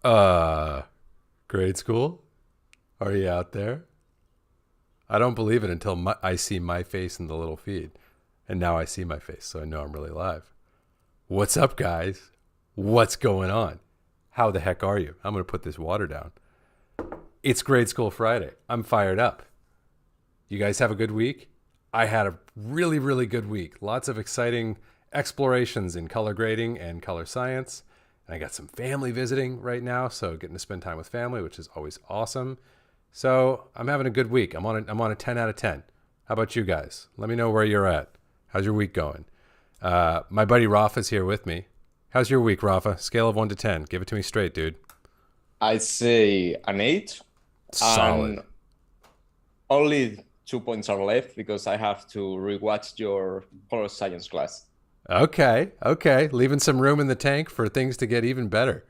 Uh, Grade school? Are you out there? I don't believe it until I see my face in the little feed. And now I see my face, so I know I'm really live. What's up, guys? What's going on? How the heck are you? I'm going to put this water down. It's Grade School Friday. I'm fired up. You guys have a good week? I had a really, really good week. Lots of exciting explorations in color grading and color science. And I got some family visiting right now, so getting to spend time with family, which is always awesome. So I'm having a good week. I'm on a 10 out of 10. How about you guys? Let me know where you're at. How's your week going? My buddy Rafa's here with me. How's your week, Rafa? Scale of 1 to 10. Give it to me straight, dude. I'd say an 8. Solid. And only 2 points are left because I have to rewatch your color science class. Okay. Leaving some room in the tank for things to get even better.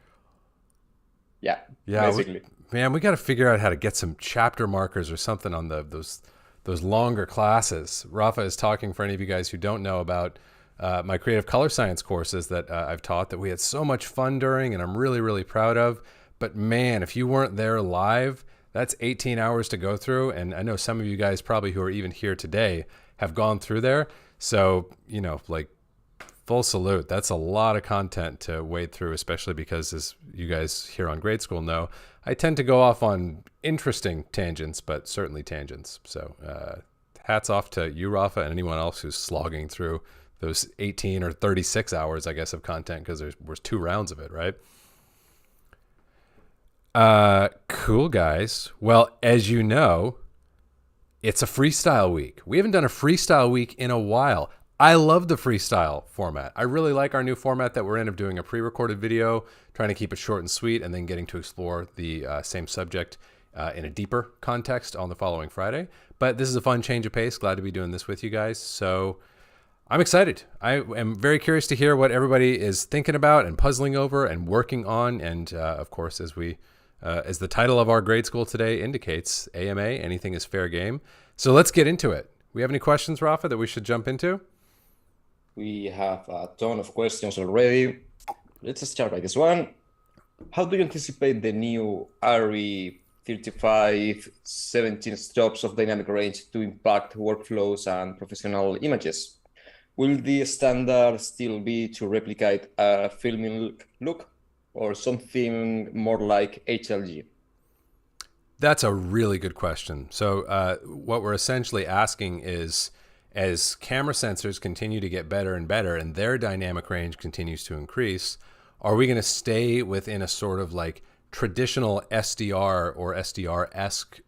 Yeah, Yeah, basically. we got to figure out how to get some chapter markers or something on those longer classes. Rafa is talking, for any of you guys who don't know, about my creative color science courses that I've taught that we had so much fun during, and I'm really, really proud of. But man, if you weren't there live, that's 18 hours to go through. And I know some of you guys probably who are even here today have gone through there. So, like, full salute. That's a lot of content to wade through, especially because, as you guys here on Grade School know, I tend to go off on interesting tangents, but certainly tangents. So hats off to you, Rafa, and anyone else who's slogging through those 18 or 36 hours, I guess, of content, because there was 2 rounds of it, right? Cool, guys. Well, as you know, it's a freestyle week. We haven't done a freestyle week in a while. I love the freestyle format. I really like our new format that we're in of doing a pre-recorded video, trying to keep it short and sweet, and then getting to explore the same subject in a deeper context on the following Friday. But this is a fun change of pace. Glad to be doing this with you guys. So I'm excited. I am very curious to hear what everybody is thinking about and puzzling over and working on. And of course, as the title of our grade school today indicates, AMA, anything is fair game. So let's get into it. We have any questions, Rafa, that we should jump into? We have a ton of questions already. Let's start by this one. How do you anticipate the new ARRI 35 17 stops of dynamic range to impact workflows and professional images? Will the standard still be to replicate a filming look or something more like HLG? That's a really good question. So what we're essentially asking is, as camera sensors continue to get better and better and their dynamic range continues to increase, are we going to stay within a sort of like traditional SDR or SDR-esque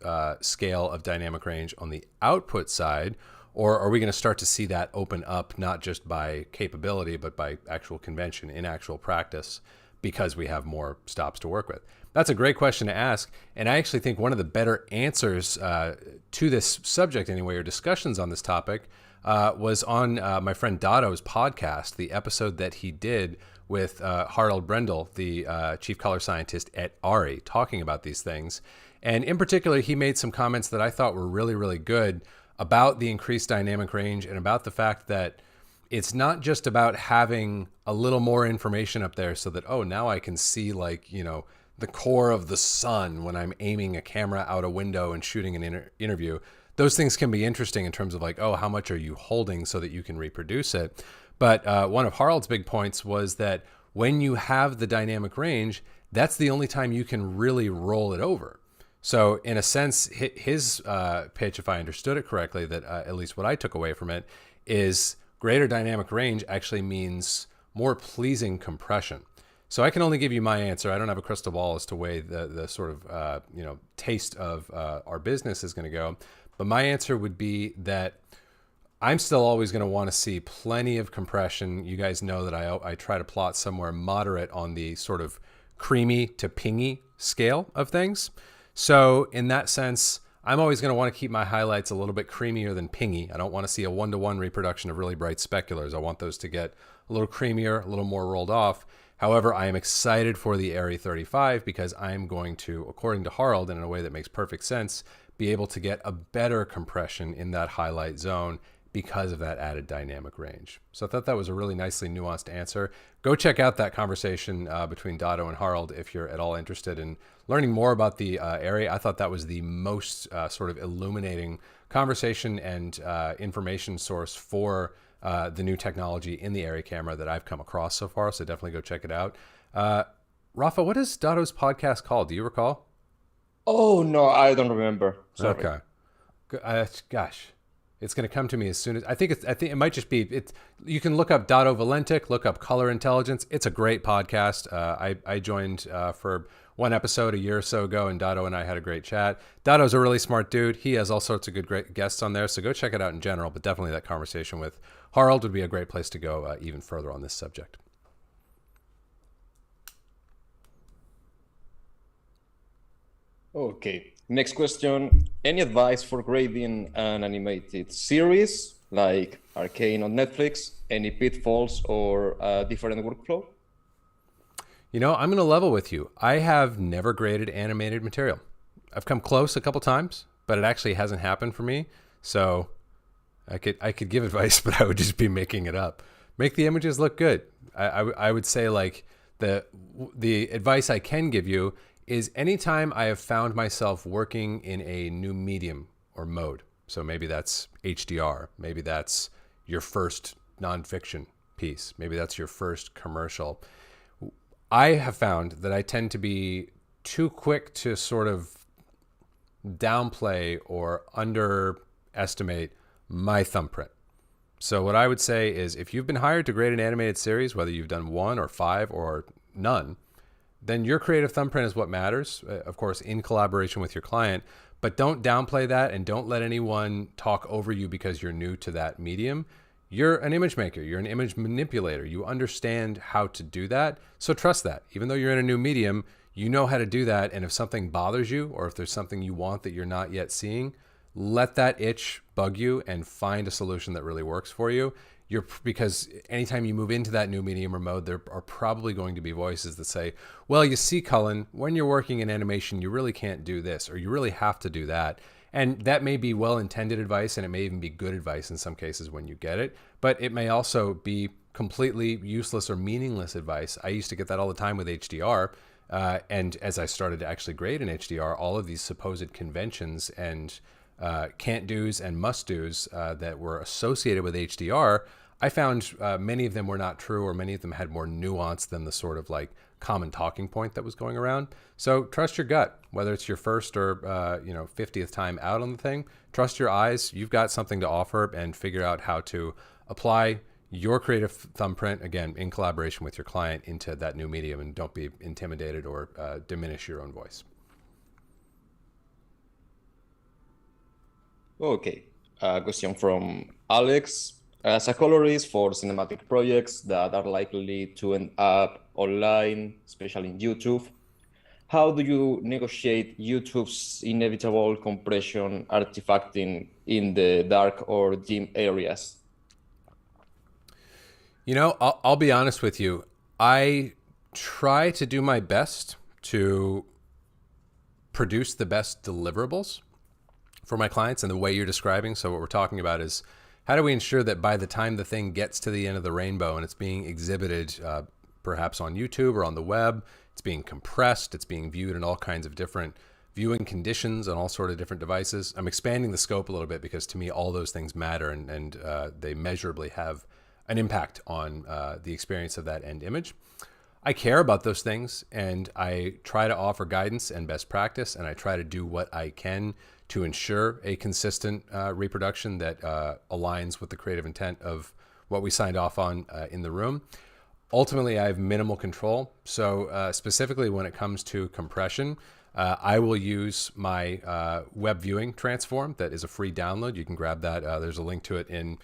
scale of dynamic range on the output side? Or are we going to start to see that open up, not just by capability, but by actual convention in actual practice, because we have more stops to work with? That's a great question to ask. And I actually think one of the better answers to this subject anyway, or discussions on this topic, was on my friend Dado's podcast, the episode that he did with Harold Brendel, the chief color scientist at ARRI, talking about these things. And in particular, he made some comments that I thought were really, really good about the increased dynamic range and about the fact that it's not just about having a little more information up there so that, oh, now I can see, like, the core of the sun when I'm aiming a camera out a window and shooting an interview. Those things can be interesting in terms of like, oh, how much are you holding so that you can reproduce it? But one of Harold's big points was that when you have the dynamic range, that's the only time you can really roll it over. So in a sense, his pitch, if I understood it correctly, that at least what I took away from it is greater dynamic range actually means more pleasing compression. So I can only give you my answer. I don't have a crystal ball as to way the sort of taste of our business is going to go. But my answer would be that I'm still always going to want to see plenty of compression. You guys know that I try to plot somewhere moderate on the sort of creamy to pingy scale of things. So in that sense, I'm always going to want to keep my highlights a little bit creamier than pingy. I don't want to see a 1-to-1 reproduction of really bright speculars. I want those to get a little creamier, a little more rolled off. However, I am excited for the ARRI 35 because I'm going to, according to Harold, and in a way that makes perfect sense, be able to get a better compression in that highlight zone because of that added dynamic range. So I thought that was a really nicely nuanced answer. Go check out that conversation between Dado and Harald if you're at all interested in learning more about the ARRI. I thought that was the most sort of illuminating conversation and information source for the new technology in the ARRI camera that I've come across so far. So definitely go check it out. Rafa, what is Dado's podcast called? Do you recall? Oh no, I don't remember. Sorry. Okay. Gosh, it's going to come to me as soon as I think it might just be it. You can look up Dado Valentic, look up Color Intelligence. It's a great podcast. I joined for one episode a year or so ago, and Dado and I had a great chat. Dado's a really smart dude. He has all sorts of great guests on there, so go check it out in general. But definitely that conversation with Harald would be a great place to go even further on this subject. Okay, next question. Any advice for grading an animated series like Arcane on Netflix? Any pitfalls or a different workflow? You know, I'm going to level with you. I have never graded animated material. I've come close a couple times, but it actually hasn't happened for me. So I could give advice, but I would just be making it up. Make the images look good. I would say like the advice I can give you is anytime I have found myself working in a new medium or mode. So maybe that's HDR, maybe that's your first nonfiction piece, maybe that's your first commercial. I have found that I tend to be too quick to sort of downplay or underestimate my thumbprint. So what I would say is if you've been hired to grade an animated series, whether you've done 1 or 5 or none, then your creative thumbprint is what matters, of course, in collaboration with your client. But don't downplay that and don't let anyone talk over you because you're new to that medium. You're an image maker. You're an image manipulator. You understand how to do that. So trust that. Even though you're in a new medium, you know how to do that. And if something bothers you or if there's something you want that you're not yet seeing, let that itch bug you and find a solution that really works for you. Because anytime you move into that new medium or mode, there are probably going to be voices that say, well, you see, Cullen, when you're working in animation, you really can't do this, or you really have to do that. And that may be well-intended advice, and it may even be good advice in some cases when you get it, but it may also be completely useless or meaningless advice. I used to get that all the time with HDR. And as I started to actually grade in HDR, all of these supposed conventions and can't do's and must do's that were associated with HDR, I found many of them were not true, or many of them had more nuance than the sort of like common talking point that was going around. So trust your gut, whether it's your first or 50th time out on the thing. Trust your eyes. You've got something to offer, and figure out how to apply your creative thumbprint, again, in collaboration with your client, into that new medium, and don't be intimidated or diminish your own voice. Okay, question from Alex. As a colorist for cinematic projects that are likely to end up online, especially in YouTube, how do you negotiate YouTube's inevitable compression artifacting in the dark or dim areas? You know, I'll be honest with you. I try to do my best to produce the best deliverables for my clients in the way you're describing. So what we're talking about is how do we ensure that by the time the thing gets to the end of the rainbow and it's being exhibited perhaps on YouTube or on the web, it's being compressed, it's being viewed in all kinds of different viewing conditions on all sort of different devices. I'm expanding the scope a little bit because to me all those things matter, and they measurably have an impact on the experience of that end image. I care about those things, and I try to offer guidance and best practice, and I try to do what I can to ensure a consistent reproduction that aligns with the creative intent of what we signed off on in the room. Ultimately, I have minimal control. So specifically when it comes to compression, I will use my web viewing transform that is a free download. You can grab that. There's a link to it in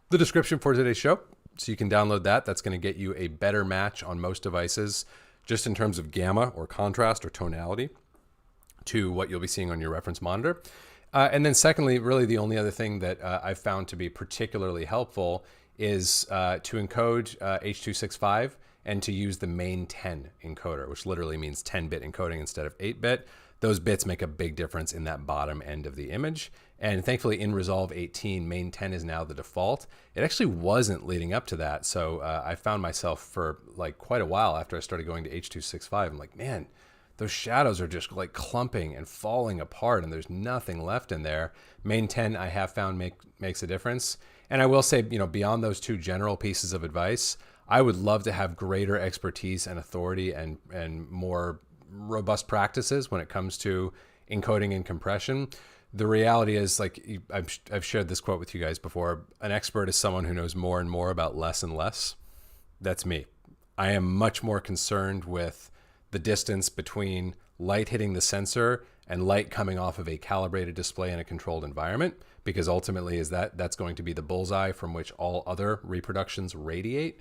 the description for today's show. So you can download that. That's going to get you a better match on most devices, just in terms of gamma or contrast or tonality, to what you'll be seeing on your reference monitor. And then secondly, really the only other thing that I've found to be particularly helpful is to encode H.265 and to use the main 10 encoder, which literally means 10-bit encoding instead of 8-bit. those bits make a big difference in that bottom end of the image. And thankfully in Resolve 18, main 10 is now the default. It actually wasn't leading up to that. So I found myself for like quite a while after I started going to H.265, I'm like, man, those shadows are just like clumping and falling apart and there's nothing left in there. Main 10 I have found makes a difference. And I will say, beyond those two general pieces of advice, I would love to have greater expertise and authority and more robust practices when it comes to encoding and compression. The reality is, like I've shared this quote with you guys before, an expert is someone who knows more and more about less and less. That's me. I am much more concerned with the distance between light hitting the sensor and light coming off of a calibrated display in a controlled environment, because ultimately that's going to be the bullseye from which all other reproductions radiate.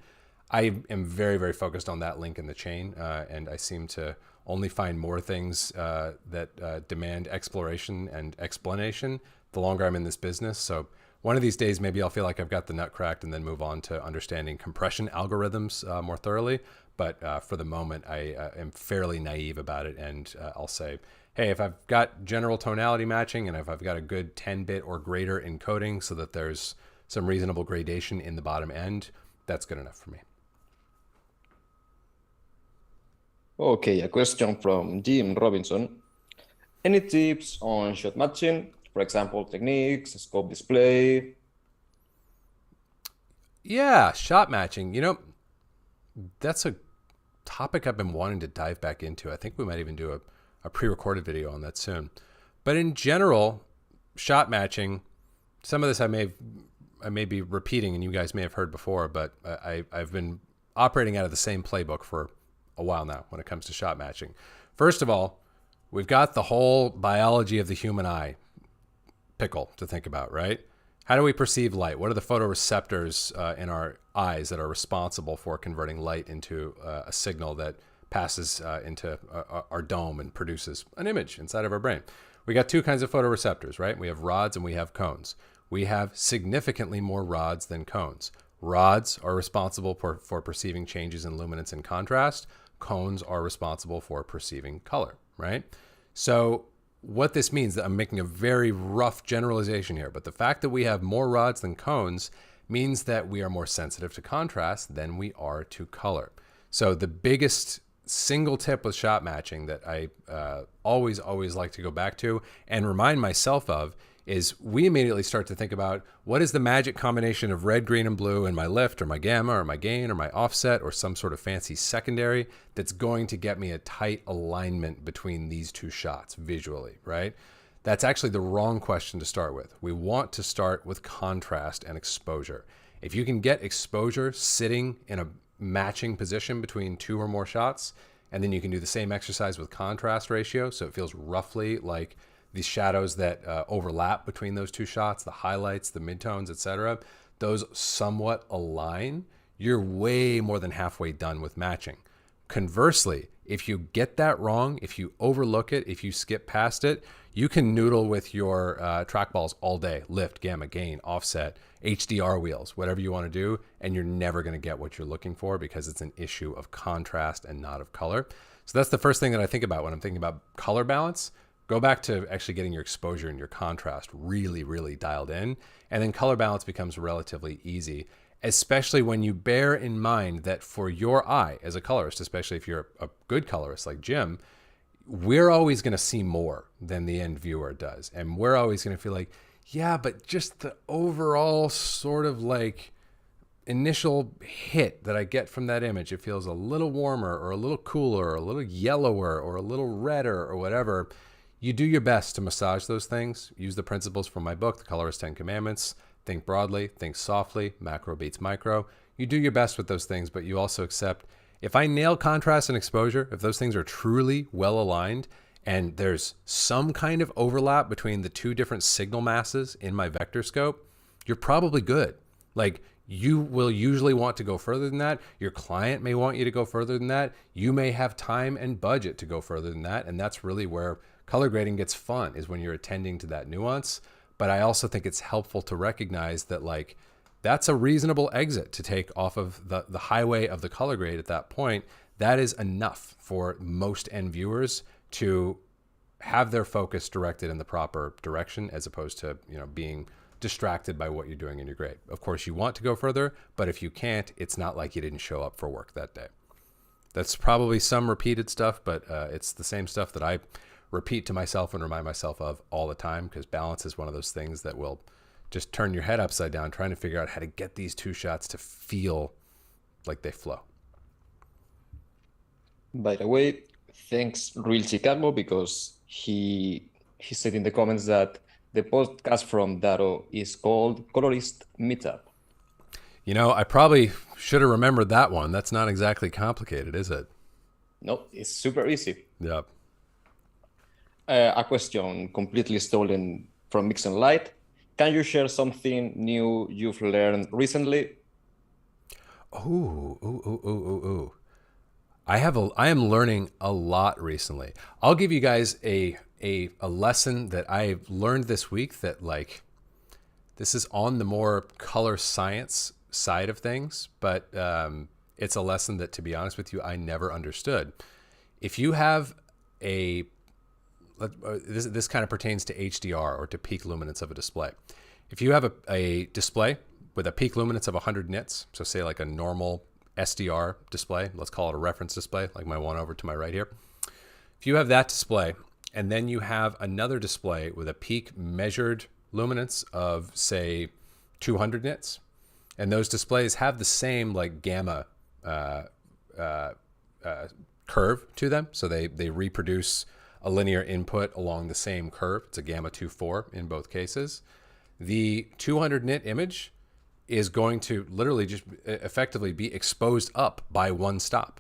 I am very, very focused on that link in the chain, and I seem to only find more things that demand exploration and explanation the longer I'm in this business. So one of these days, maybe I'll feel like I've got the nut cracked and then move on to understanding compression algorithms more thoroughly. But for the moment, I am fairly naive about it. And I'll say, hey, if I've got general tonality matching and if I've got a good 10-bit or greater encoding so that there's some reasonable gradation in the bottom end, that's good enough for me. Okay, a question from Jim Robinson. Any tips on shot matching? For example, techniques, scope display? Yeah, shot matching. That's a topic I've been wanting to dive back into. I think we might even do a pre-recorded video on that soon. But in general, shot matching, some of this I may be repeating and you guys may have heard before, but I've been operating out of the same playbook for a while now when it comes to shot matching. First of all, we've got the whole biology of the human eye pickle to think about, right? How do we perceive light? What are the photoreceptors in our eyes that are responsible for converting light into a signal that passes into our dome and produces an image inside of our brain? We got two kinds of photoreceptors, right? We have rods and we have cones. We have significantly more rods than cones. Rods are responsible for perceiving changes in luminance and contrast. Cones are responsible for perceiving color, right? So what this means, that I'm making a very rough generalization here, but the fact that we have more rods than cones means that we are more sensitive to contrast than we are to color. So the biggest single tip with shot matching that I always like to go back to and remind myself of is we immediately start to think about what is the magic combination of red, green, and blue in my lift or my gamma or my gain or my offset or some sort of fancy secondary that's going to get me a tight alignment between these two shots visually, right? That's actually the wrong question to start with. We want to start with contrast and exposure. If you can get exposure sitting in a matching position between two or more shots, and then you can do the same exercise with contrast ratio, so it feels roughly like these shadows that overlap between those two shots, the highlights, the midtones, etc., those somewhat align, you're way more than halfway done with matching. Conversely, if you get that wrong, if you overlook it, if you skip past it, you can noodle with your trackballs all day, lift, gamma, gain, offset, HDR wheels, whatever you want to do, and you're never going to get what you're looking for because it's an issue of contrast and not of color. So that's the first thing that I think about when I'm thinking about color balance. Go back to actually getting your exposure and your contrast really, really dialed in. And then color balance becomes relatively easy, especially when you bear in mind that for your eye as a colorist, especially if you're a good colorist like Jim, we're always going to see more than the end viewer does. And we're always going to feel like, yeah, but just the overall sort of like initial hit that I get from that image, it feels a little warmer or a little cooler or a little yellower or a little redder or whatever. You do your best to massage those things. Use the principles from my book, The Colorist 10 Commandments. Think broadly, think softly, macro beats micro. You do your best with those things, but you also accept, if I nail contrast and exposure, if those things are truly well aligned and there's some kind of overlap between the two different signal masses in my vector scope, you're probably good. Like, you will usually want to go further than that. Your client may want you to go further than that. You may have time and budget to go further than that. And that's really where color grading gets fun, is when you're attending to that nuance. But I also think it's helpful to recognize that, like, that's a reasonable exit to take off of the highway of the color grade at that point. That is enough for most end viewers to have their focus directed in the proper direction, as opposed to, being distracted by what you're doing in your grade. Of course, you want to go further, but if you can't, it's not like you didn't show up for work that day. That's probably some repeated stuff, but it's the same stuff that I repeat to myself and remind myself of all the time, because balance is one of those things that will just turn your head upside down trying to figure out how to get these two shots to feel like they flow. By the way, thanks Real Chicago, because he said in the comments that the podcast from Daro is called Colorist Meetup. I probably should have remembered that one. That's not exactly complicated, is it? No, it's super easy. Yep. A question completely stolen from Mix and Light. Can you share something new you've learned recently? Ooh. I am learning a lot recently. I'll give you guys a lesson that I learned this week that, like, this is on the more color science side of things, but it's a lesson that, to be honest with you, I never understood. If you have this kind of pertains to HDR, or to peak luminance of a display. If you have a display with a peak luminance of 100 nits, so say like a normal SDR display, let's call it a reference display, like my one over to my right here. If you have that display, and then you have another display with a peak measured luminance of, say, 200 nits, and those displays have the same like gamma curve to them, so they reproduce a linear input along the same curve. It's a gamma 2.4 in both cases. The 200 nit image is going to literally just effectively be exposed up by one stop.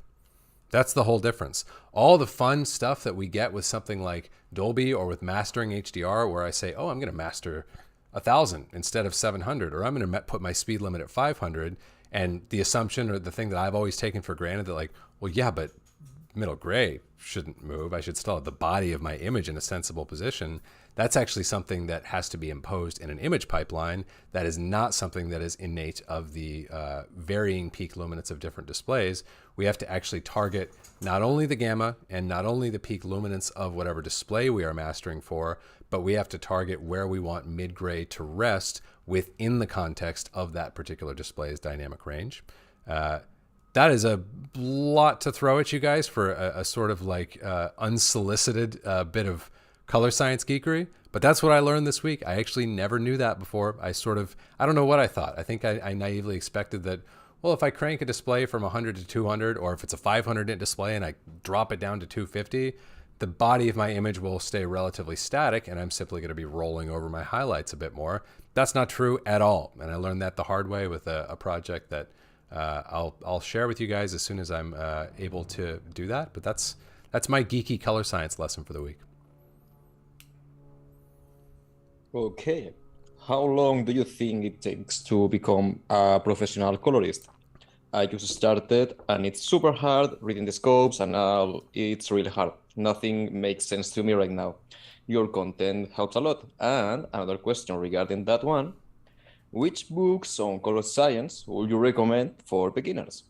That's the whole difference. All the fun stuff that we get with something like Dolby or with mastering HDR, where I say, oh, I'm going to master 1,000 instead of 700, or I'm going to put my speed limit at 500. And the assumption, or the thing that I've always taken for granted, that like, well, yeah, but middle gray shouldn't move. I should still have the body of my image in a sensible position. That's actually something that has to be imposed in an image pipeline. That is not something that is innate of the varying peak luminance of different displays. We have to actually target not only the gamma and not only the peak luminance of whatever display we are mastering for, but we have to target where we want mid-gray to rest within the context of that particular display's dynamic range. That is a lot to throw at you guys for a sort of like unsolicited bit of color science geekery, but that's what I learned this week. I actually never knew that before. I don't know what I thought. I think I naively expected that, well, if I crank a display from 100 to 200, or if it's a 500 nit display and I drop it down to 250, the body of my image will stay relatively static, and I'm simply going to be rolling over my highlights a bit more. That's not true at all, and I learned that the hard way with a project that I'll share with you guys as soon as I'm able to do that. But that's my geeky color science lesson for the week. Okay. How long do you think it takes to become a professional colorist? I just started and it's super hard reading the scopes, and now it's really hard. Nothing makes sense to me right now. Your content helps a lot. And another question regarding that one: which books on color science would you recommend for beginners?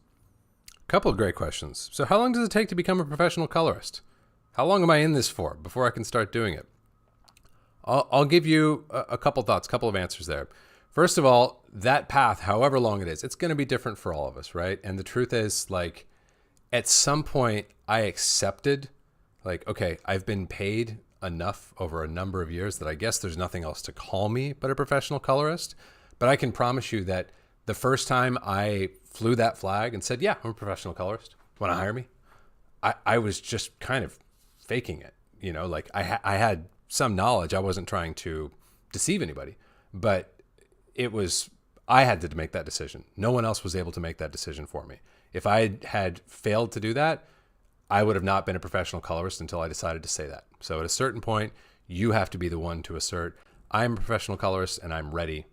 Couple of great questions. So how long does it take to become a professional colorist? How long am I in this for before I can start doing it? I'll give you a couple thoughts, couple of answers there. First of all, that path, however long it is, it's going to be different for all of us, right? And the truth is, like, at some point I accepted, like, okay, I've been paid enough over a number of years that I guess there's nothing else to call me but a professional colorist. But I can promise you that the first time I flew that flag and said, yeah, I'm a professional colorist, want to hire me? I was just kind of faking it. Like I had some knowledge. I wasn't trying to deceive anybody, but I had to make that decision. No one else was able to make that decision for me. If I had failed to do that, I would have not been a professional colorist until I decided to say that. So at a certain point, you have to be the one to assert, I'm a professional colorist and I'm ready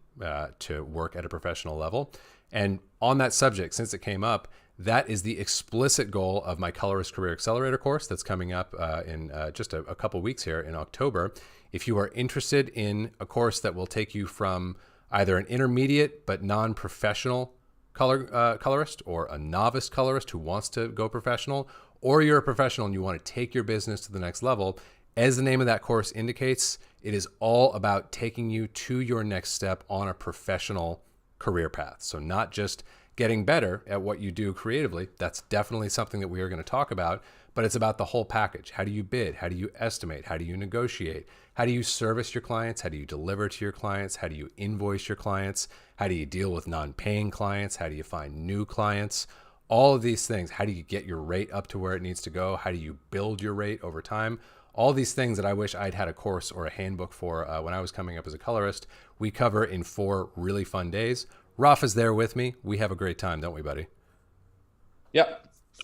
to work at a professional level. And on that subject, since it came up, that is the explicit goal of my Colorist Career Accelerator course that's coming up in just a couple weeks here in October. If you are interested in a course that will take you from either an intermediate but non-professional colorist, or a novice colorist who wants to go professional, or you're a professional and you want to take your business to the next level, As the name of that course indicates, it is all about taking you to your next step on a professional career path. So not just getting better at what you do creatively. That's definitely something that we are going to talk about, but it's about the whole package. How do you bid? How do you estimate? How do you negotiate? How do you service your clients? How do you deliver to your clients? How do you invoice your clients? How do you deal with non-paying clients? How do you find new clients? All of these things. How do you get your rate up to where it needs to go? How do you build your rate over time? All these things that I wish I'd had a course or a handbook for when I was coming up as a colorist, we cover in 4 really fun days. Rafa's there with me. We have a great time, don't we, buddy? Yeah,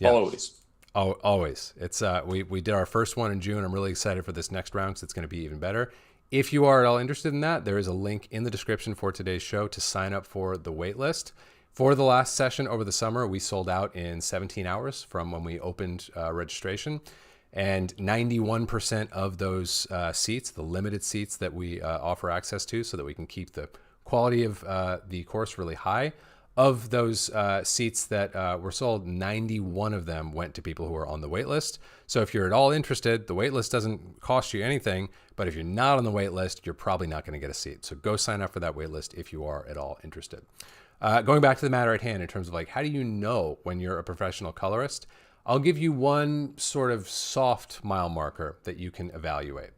always. Oh, always. It's we did our first one in June. I'm really excited for this next round because it's going to be even better. If you are at all interested in that, there is a link in the description for today's show to sign up for the wait list. For the last session over the summer, we sold out in 17 hours from when we opened registration. And 91% of those seats, the limited seats that we offer access to so that we can keep the quality of the course really high, of those seats that were sold, 91 of them went to people who are on the wait list. So if you're at all interested, the wait list doesn't cost you anything, but if you're not on the wait list, you're probably not going to get a seat. So go sign up for that wait list if you are at all interested. Going back to the matter at hand in terms of like, how do you know when you're a professional colorist? I'll give you one sort of soft mile marker that you can evaluate.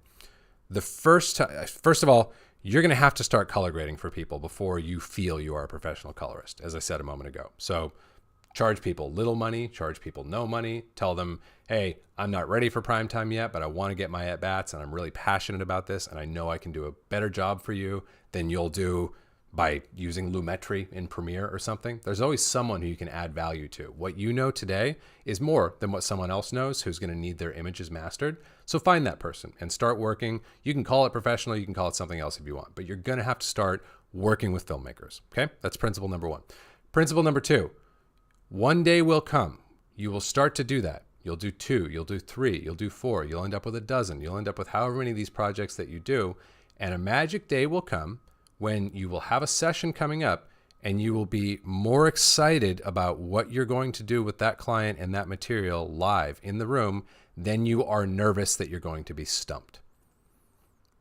First of all, you're going to have to start color grading for people before you feel you are a professional colorist, as I said a moment ago. So charge people little money, charge people no money, tell them, hey, I'm not ready for prime time yet, but I want to get my at-bats and I'm really passionate about this and I know I can do a better job for you than you'll do by using Lumetri in Premiere or something. There's always someone who you can add value to. What you know today is more than what someone else knows who's going to need their images mastered. So find that person and start working. You can call it professional, you can call it something else if you want, but you're going to have to start working with filmmakers. Okay? That's principle number 1. Principle number 2, one day will come. You will start to do that. You'll do 2, you'll do 3, you'll do 4, you'll end up with a dozen, you'll end up with however many of these projects that you do, and a magic day will come when you will have a session coming up and you will be more excited about what you're going to do with that client and that material live in the room than you are nervous that you're going to be stumped.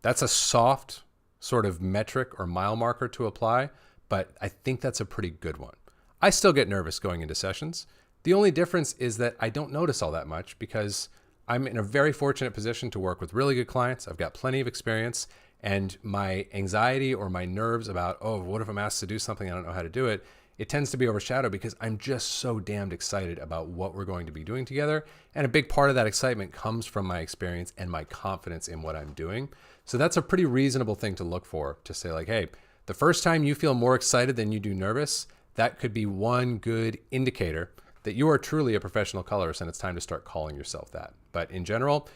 That's a soft sort of metric or mile marker to apply, but I think that's a pretty good one. I still get nervous going into sessions. The only difference is that I don't notice all that much because I'm in a very fortunate position to work with really good clients. I've got plenty of experience. And my anxiety or my nerves about, oh, what if I'm asked to do something, I don't know how to do it, it tends to be overshadowed because I'm just so damned excited about what we're going to be doing together. And a big part of that excitement comes from my experience and my confidence in what I'm doing. So that's a pretty reasonable thing to look for, to say like, hey, the first time you feel more excited than you do nervous, that could be one good indicator that you are truly a professional colorist and it's time to start calling yourself that. But in general,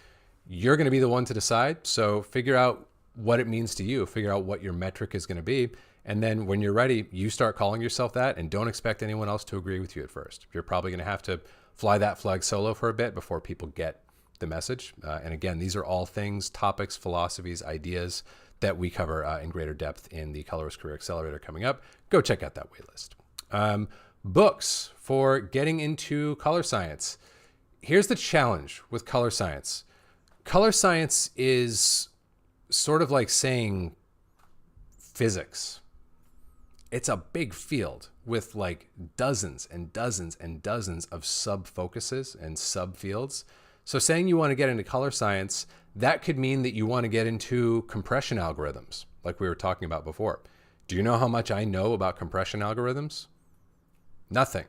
you're going to be the one to decide. So figure out what it means to you, figure out what your metric is going to be. And then when you're ready, you start calling yourself that and don't expect anyone else to agree with you at first. You're probably going to have to fly that flag solo for a bit before people get the message. And again, these are all things, topics, philosophies, ideas that we cover in greater depth in the Colorist Career Accelerator coming up. Go check out that waitlist. Books for getting into color science. Here's the challenge with color science. Color science is sort of like saying physics. It's a big field with like dozens and dozens and dozens of sub-focuses and sub-fields. So saying you want to get into color science, that could mean that you want to get into compression algorithms, like we were talking about before. Do you know how much I know about compression algorithms? Nothing.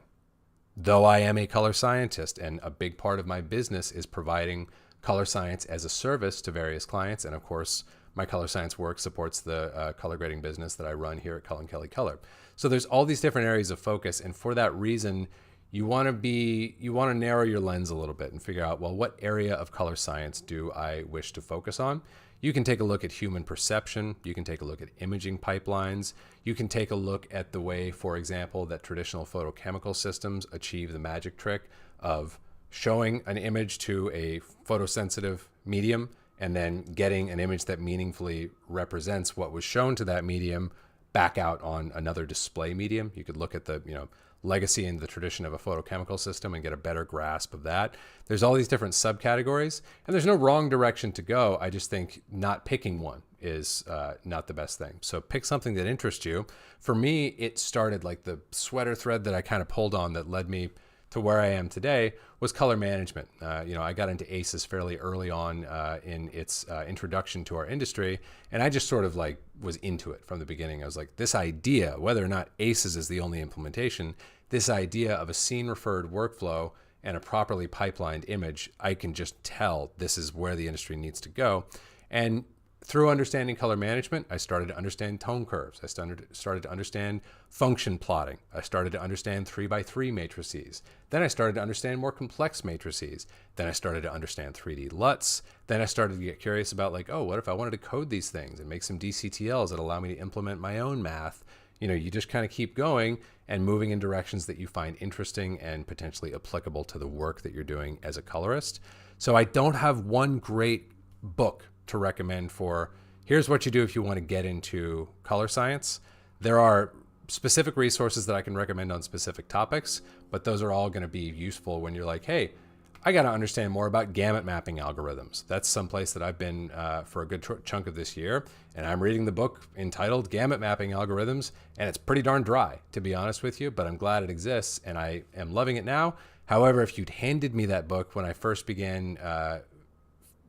Though I am a color scientist, and a big part of my business is providing color science as a service to various clients. And of course, my color science work supports the color grading business that I run here at Cullen Kelly Color. So there's all these different areas of focus. And for that reason, you want to narrow your lens a little bit and figure out, well, what area of color science do I wish to focus on? You can take a look at human perception. You can take a look at imaging pipelines. You can take a look at the way, for example, that traditional photochemical systems achieve the magic trick of showing an image to a photosensitive medium and then getting an image that meaningfully represents what was shown to that medium back out on another display medium. You could look at the, legacy and the tradition of a photochemical system and get a better grasp of that. There's all these different subcategories, and there's no wrong direction to go. I just think not picking one is not the best thing. So pick something that interests you. For me, it started like the sweater thread that I kind of pulled on that led me to where I am today was color management. I got into ACES fairly early on in its introduction to our industry, and I just sort of like was into it from the beginning. I was like, this idea, whether or not ACES is the only implementation, this idea of a scene-referred workflow and a properly pipelined image, I can just tell this is where the industry needs to go. And through understanding color management, I started to understand tone curves. I started to understand function plotting. I started to understand 3x3 matrices. Then I started to understand more complex matrices. Then I started to understand 3D LUTs. Then I started to get curious about like, oh, what if I wanted to code these things and make some DCTLs that allow me to implement my own math? You just kind of keep going and moving in directions that you find interesting and potentially applicable to the work that you're doing as a colorist. So I don't have one great book to recommend for here's what you do if you want to get into color science. There are specific resources that I can recommend on specific topics, but those are all going to be useful when you're like, hey, I got to understand more about gamut mapping algorithms. That's someplace that I've been for a good chunk of this year. And I'm reading the book entitled Gamut Mapping Algorithms, and it's pretty darn dry, to be honest with you, but I'm glad it exists and I am loving it now. However, if you'd handed me that book when I first began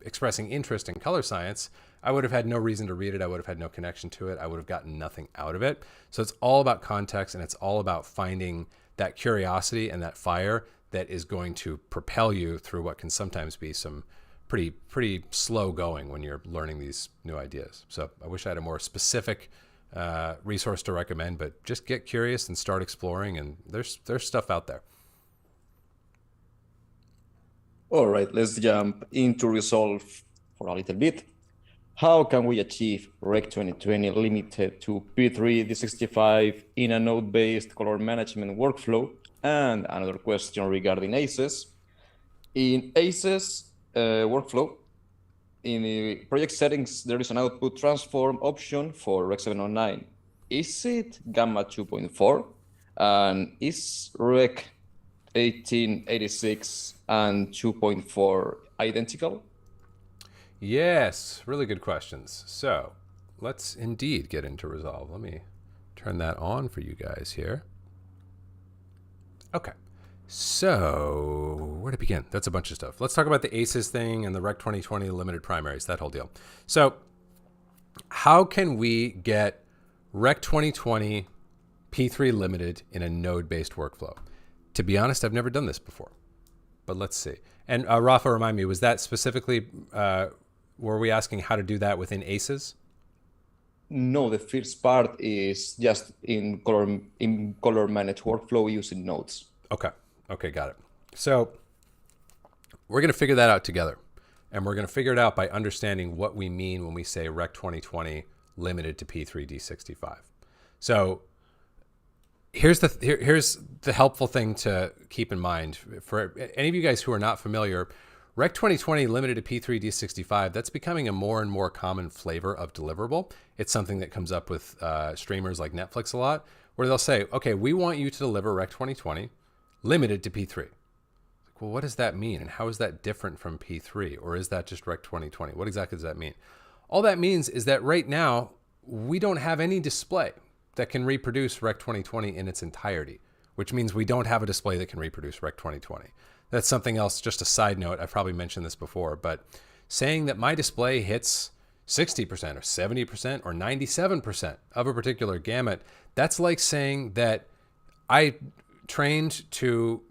expressing interest in color science, I would have had no reason to read it. I would have had no connection to it. I would have gotten nothing out of it. So it's all about context, and it's all about finding that curiosity and that fire that is going to propel you through what can sometimes be some pretty slow going when you're learning these new ideas. So I wish I had a more specific resource to recommend, but just get curious and start exploring, and there's stuff out there. All right, let's jump into Resolve for a little bit. How can we achieve Rec 2020 limited to P3 D65 in a node-based color management workflow? And another question regarding ACES. In ACES workflow, in the project settings, there is an output transform option for Rec 709. Is it Gamma 2.4? And is Rec 1886 and 2.4 identical? Yes, really good questions. So let's indeed get into Resolve. Let me turn that on for you guys here. Okay, so where to begin? That's a bunch of stuff. Let's talk about the ACES thing and the Rec 2020 limited primaries, that whole deal. So how can we get Rec 2020 P3 limited in a node-based workflow? To be honest, I've never done this before, but let's see. And Rafa, remind me, was that specifically, were we asking how to do that within ACES? No, the first part is just in color managed workflow using nodes. Okay, got it. So we're going to figure that out together, and we're going to figure it out by understanding what we mean when we say Rec 2020 limited to P3 D65. So here's the helpful thing to keep in mind for any of you guys who are not familiar. Rec 2020 limited to P3 D65, that's becoming a more and more common flavor of deliverable. It's something that comes up with streamers like Netflix a lot, where they'll say, okay, we want you to deliver Rec 2020 limited to P3. Well, what does that mean? And how is that different from P3? Or is that just Rec 2020? What exactly does that mean? All that means is that right now, we don't have any display that can reproduce Rec 2020 in its entirety, which means we don't have a display that can reproduce Rec 2020. That's something else, just a side note. I've probably mentioned this before, but saying that my display hits 60% or 70% or 97% of a particular gamut, that's like saying that I trained to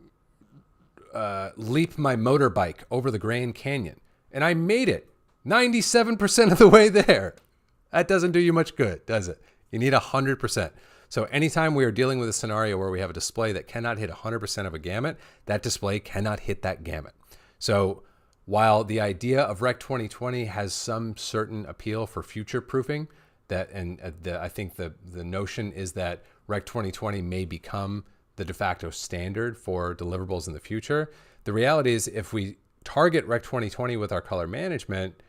leap my motorbike over the Grand Canyon, and I made it 97% of the way there. That doesn't do you much good, does it? You need 100%. So anytime we are dealing with a scenario where we have a display that cannot hit 100% of a gamut, that display cannot hit that gamut. So while the idea of Rec 2020 has some certain appeal for future proofing, I think the notion is that Rec 2020 may become the de facto standard for deliverables in the future. The reality is if we target Rec 2020 with our color management,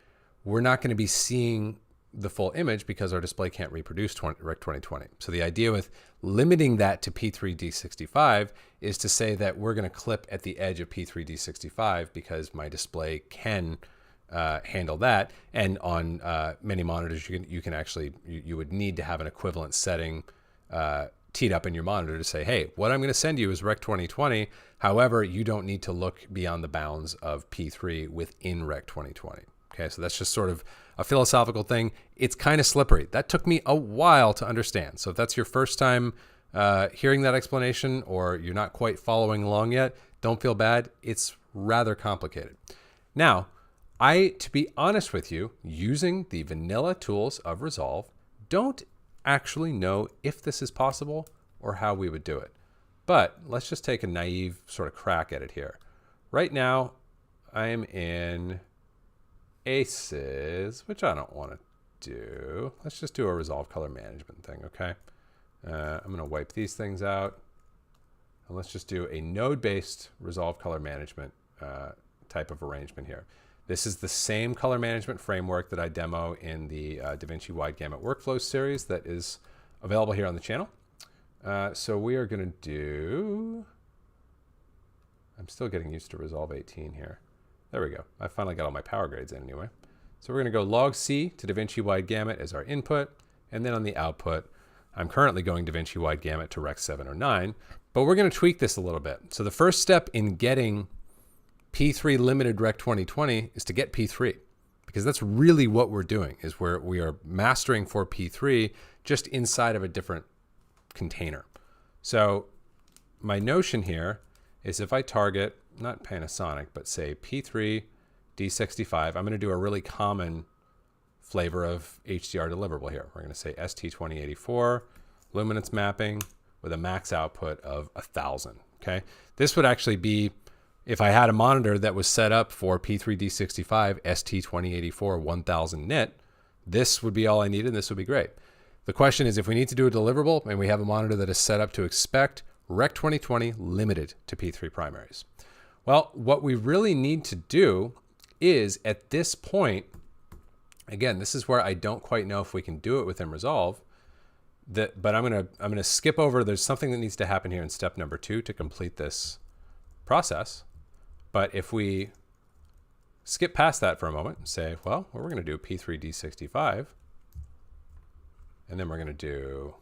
we're not going to be seeing the full image because our display can't reproduce Rec 2020. So the idea with limiting that to P3 D65 is to say that we're going to clip at the edge of P3 D65 because my display can handle that. And on many monitors, you can actually, you would need to have an equivalent setting teed up in your monitor to say, hey, what I'm going to send you is Rec 2020. However, you don't need to look beyond the bounds of P3 within Rec 2020. Okay, so that's just sort of a philosophical thing. It's kind of slippery. That took me a while to understand. So if that's your first time hearing that explanation, or you're not quite following along yet, don't feel bad. It's rather complicated. Now, to be honest with you, using the vanilla tools of Resolve, don't actually know if this is possible or how we would do it. But let's just take a naive sort of crack at it here. Right now, I am in Aces, which I don't want to do. Let's just do a Resolve color management thing, okay? I'm going to wipe these things out. And let's just do a node-based Resolve color management type of arrangement here. This is the same color management framework that I demo in the DaVinci Wide Gamut Workflows series that is available here on the channel. So we are going to do... I'm still getting used to Resolve 18 here. There we go. I finally got all my power grades in anyway. So we're going to go log C to DaVinci Wide Gamut as our input. And then on the output, I'm currently going DaVinci Wide Gamut to Rec 709. But we're going to tweak this a little bit. So the first step in getting P3 limited Rec 2020 is to get P3. Because that's really what we're doing, is we are mastering for P3 just inside of a different container. So my notion here is if I target, not Panasonic, but say P3 D65, I'm going to do a really common flavor of HDR deliverable here. We're going to say ST2084 luminance mapping with a max output of 1000. Okay, this would actually be if I had a monitor that was set up for P3 D65 ST2084 1000 nit. This would be all I needed, and this would be great. The question is, if we need to do a deliverable and we have a monitor that is set up to expect Rec 2020 limited to P3 primaries. Well, what we really need to do is at this point, again, this is where I don't quite know if we can do it within Resolve, but I'm gonna skip over. There's something that needs to happen here in step number 2 to complete this process. But if we skip past that for a moment and say, well, we're going to do P3 D65, and then we're going to do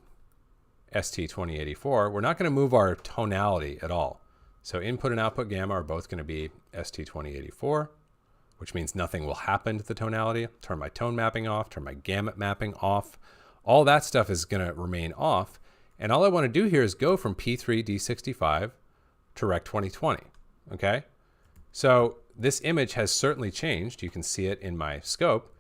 ST2084, we're not going to move our tonality at all. So input and output gamma are both going to be ST2084, which means nothing will happen to the tonality. Turn my tone mapping off, turn my gamut mapping off. All that stuff is going to remain off. And all I want to do here is go from P3 D65 to Rec 2020, okay? So this image has certainly changed. You can see it in my scope.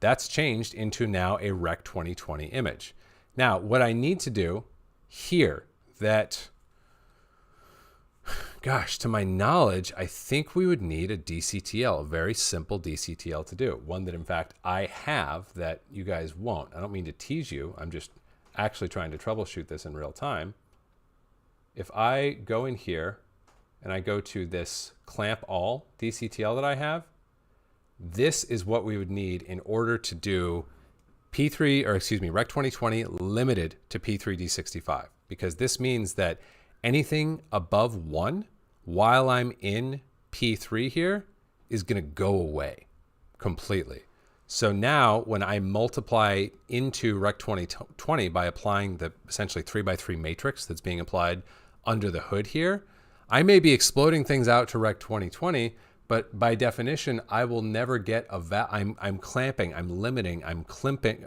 That's changed into now a Rec 2020 image. Now, what I need to do here that, gosh, to my knowledge, I think we would need a DCTL, a very simple DCTL to do. One that, in fact, I have that you guys won't. I don't mean to tease you. I'm just actually trying to troubleshoot this in real time. If I go in here and I go to this clamp all DCTL that I have, this is what we would need in order to do Rec 2020 limited to P3 D65, because this means that anything above 1 while I'm in P3 here is going to go away completely. So now when I multiply into Rec 2020 by applying the essentially 3x3 matrix that's being applied under the hood here, I may be exploding things out to Rec 2020, but by definition, I will never get I'm clamping, I'm limiting, I'm clipping,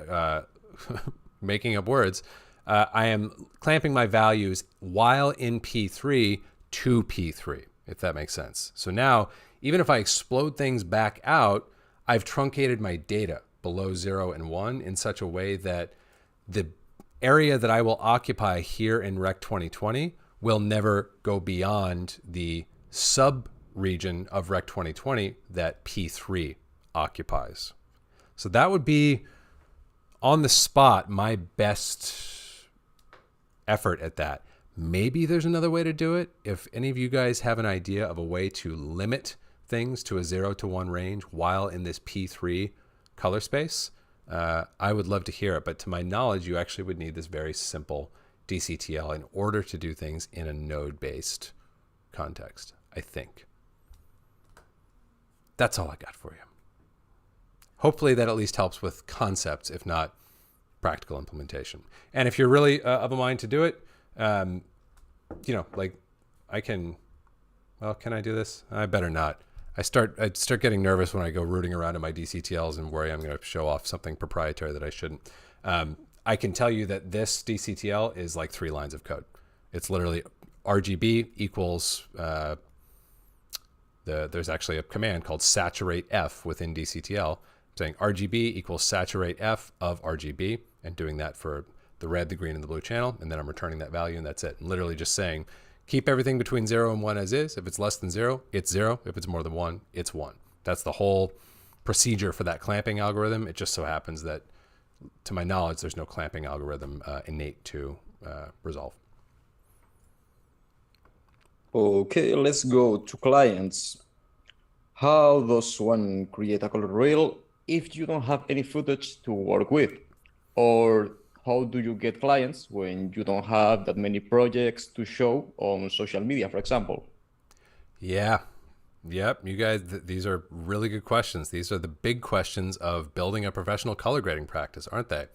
making up words. I am clamping my values while in P3 to P3, if that makes sense. So now, even if I explode things back out, I've truncated my data below 0 and 1 in such a way that the area that I will occupy here in Rec 2020 will never go beyond the sub-region of Rec 2020 that P3 occupies. So that would be, on the spot, my best effort at that. Maybe there's another way to do it. If any of you guys have an idea of a way to limit things to a 0 to 1 range while in this P3 color space, I would love to hear it. But to my knowledge, you actually would need this very simple DCTL in order to do things in a node-based context, I think. That's all I got for you. Hopefully that at least helps with concepts, if not practical implementation. And if you're really of a mind to do it, like I can, well, can I do this? I better not. I start getting nervous when I go rooting around in my DCTLs and worry I'm going to show off something proprietary that I shouldn't. I can tell you that this DCTL is like 3 lines of code. It's literally RGB equals, there's actually a command called saturate F within DCTL saying RGB equals saturate F of RGB and doing that for the red, the green, and the blue channel. And then I'm returning that value and that's it. And literally just saying, keep everything between 0 and 1 as is. If it's less than 0, it's 0. If it's more than 1, it's 1. That's the whole procedure for that clamping algorithm. It just so happens that, to my knowledge, there's no clamping algorithm innate to resolve. Okay, let's go to clients. How does one create a color reel if you don't have any footage to work with? Or how do you get clients when you don't have that many projects to show on social media, for example? Yeah. Yep. You guys, these are really good questions. These are the big questions of building a professional color grading practice, aren't they?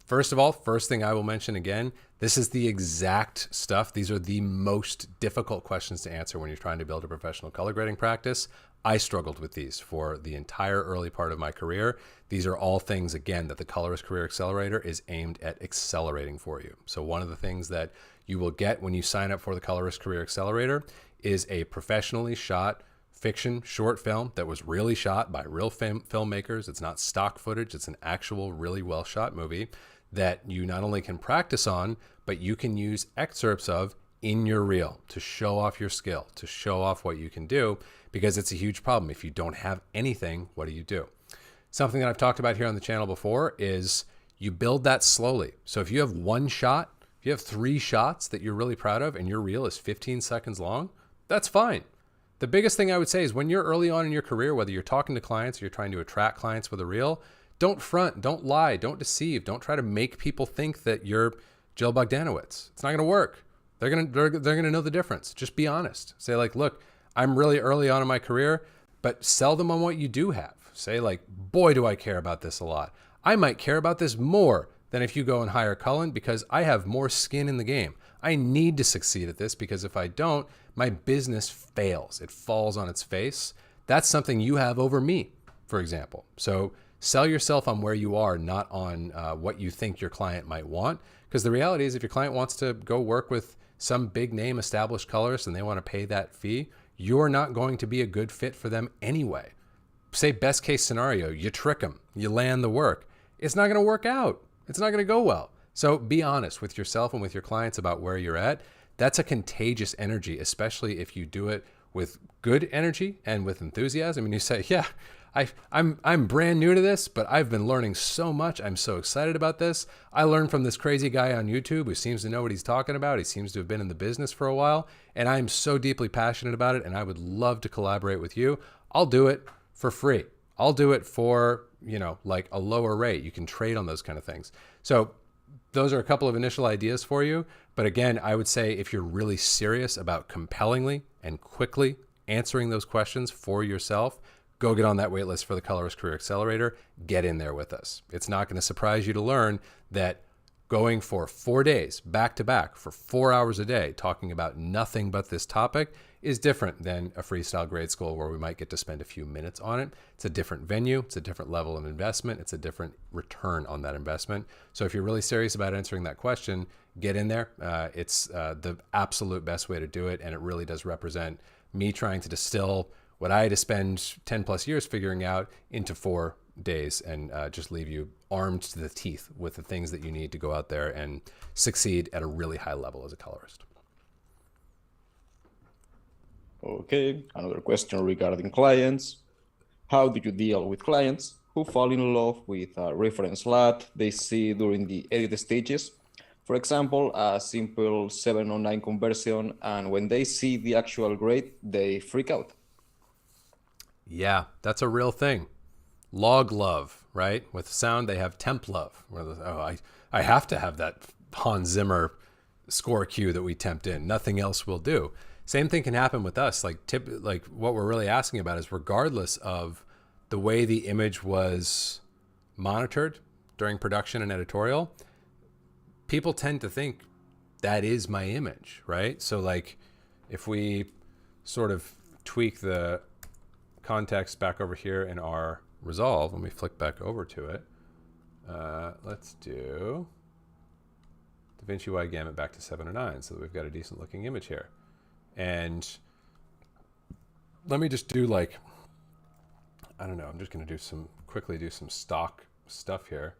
First of all, first thing I will mention again, this is the exact stuff. These are the most difficult questions to answer when you're trying to build a professional color grading practice. I struggled with these for the entire early part of my career. These are all things, again, that the Colorist Career Accelerator is aimed at accelerating for you. So one of the things that you will get when you sign up for the Colorist Career Accelerator is a professionally shot fiction short film that was really shot by real filmmakers. It's not stock footage. It's an actual really well shot movie that you not only can practice on, but you can use excerpts of in your reel to show off your skill, to show off what you can do, because it's a huge problem. If you don't have anything, what do you do? Something that I've talked about here on the channel before is you build that slowly. So if you have one shot, if you have 3 shots that you're really proud of and your reel is 15 seconds long, that's fine. The biggest thing I would say is when you're early on in your career, whether you're talking to clients or you're trying to attract clients with a reel, don't front, don't lie, don't deceive, don't try to make people think that you're Jill Bogdanowitz. It's not going to work. They're gonna know the difference. Just be honest. Say like, look, I'm really early on in my career, but sell them on what you do have. Say like, boy, do I care about this a lot. I might care about this more than if you go and hire Cullen because I have more skin in the game. I need to succeed at this because if I don't, my business fails. It falls on its face. That's something you have over me, for example. So sell yourself on where you are, not on what you think your client might want. Because the reality is if your client wants to go work with some big name established colorist and they want to pay that fee, you're not going to be a good fit for them anyway. Say best case scenario, you trick them, you land the work. It's not going to work out. It's not going to go well. So be honest with yourself and with your clients about where you're at. That's a contagious energy, especially if you do it with good energy and with enthusiasm. And you say, yeah, I'm brand new to this, but I've been learning so much. I'm so excited about this. I learned from this crazy guy on YouTube who seems to know what he's talking about. He seems to have been in the business for a while, and I'm so deeply passionate about it, and I would love to collaborate with you. I'll do it for free. I'll do it for, like a lower rate. You can trade on those kind of things. So those are a couple of initial ideas for you. But again, I would say if you're really serious about compellingly and quickly answering those questions for yourself, go get on that wait list for the Colorist Career Accelerator. Get in there with us. It's not going to surprise you to learn that going for 4 days back to back for 4 hours a day, talking about nothing but this topic is different than a freestyle grade school where we might get to spend a few minutes on it. It's a different venue. It's a different level of investment. It's a different return on that investment. So if you're really serious about answering that question, get in there. It's the absolute best way to do it. And it really does represent me trying to distill what I had to spend 10 plus years figuring out into 4 days and just leave you armed to the teeth with the things that you need to go out there and succeed at a really high level as a colorist. Okay, another question regarding clients. How do you deal with clients who fall in love with a reference lot they see during the edit stages? For example, a simple 709 conversion, and when they see the actual grade, they freak out. Yeah, that's a real thing. Log love. right? With sound, they have temp love. I have to have that Hans Zimmer score cue that we temped in. Nothing else will do. Same thing can happen with us. Like what we're really asking about is, regardless of the way the image was monitored during production and editorial, people tend to think that is my image, right? So like if we sort of tweak the context back over here in our resolve, when we flick back over to it, let's do DaVinci Wide Gamut back to 709 so that we've got a decent looking image here. And let me just do like, I don't know, I'm just going to quickly do some stock stuff here.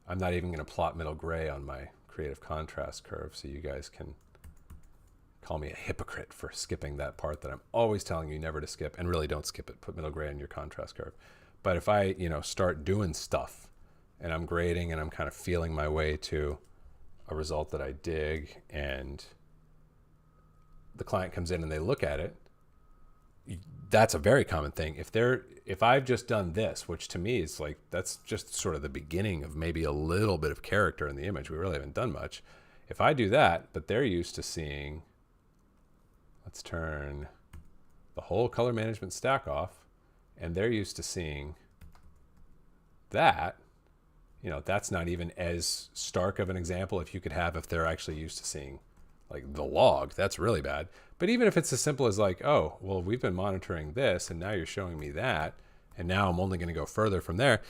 I'm not even going to plot middle gray on my creative contrast curve, so you guys can call me a hypocrite for skipping that part that I'm always telling you never to skip, and really don't skip it. Put middle gray in your contrast curve. But if I, start doing stuff and I'm grading and I'm kind of feeling my way to a result that I dig, and the client comes in and they look at it, that's a very common thing. If I've just done this, which to me is like, that's just sort of the beginning of maybe a little bit of character in the image. We really haven't done much. If I do that, but they're used to seeing, let's turn the whole color management stack off, and they're used to seeing that, that's not even as stark of an example if you could have, if they're actually used to seeing like the log. That's really bad. But even if it's as simple as like, oh, well, we've been monitoring this and now you're showing me that, and now I'm only going to go further from there.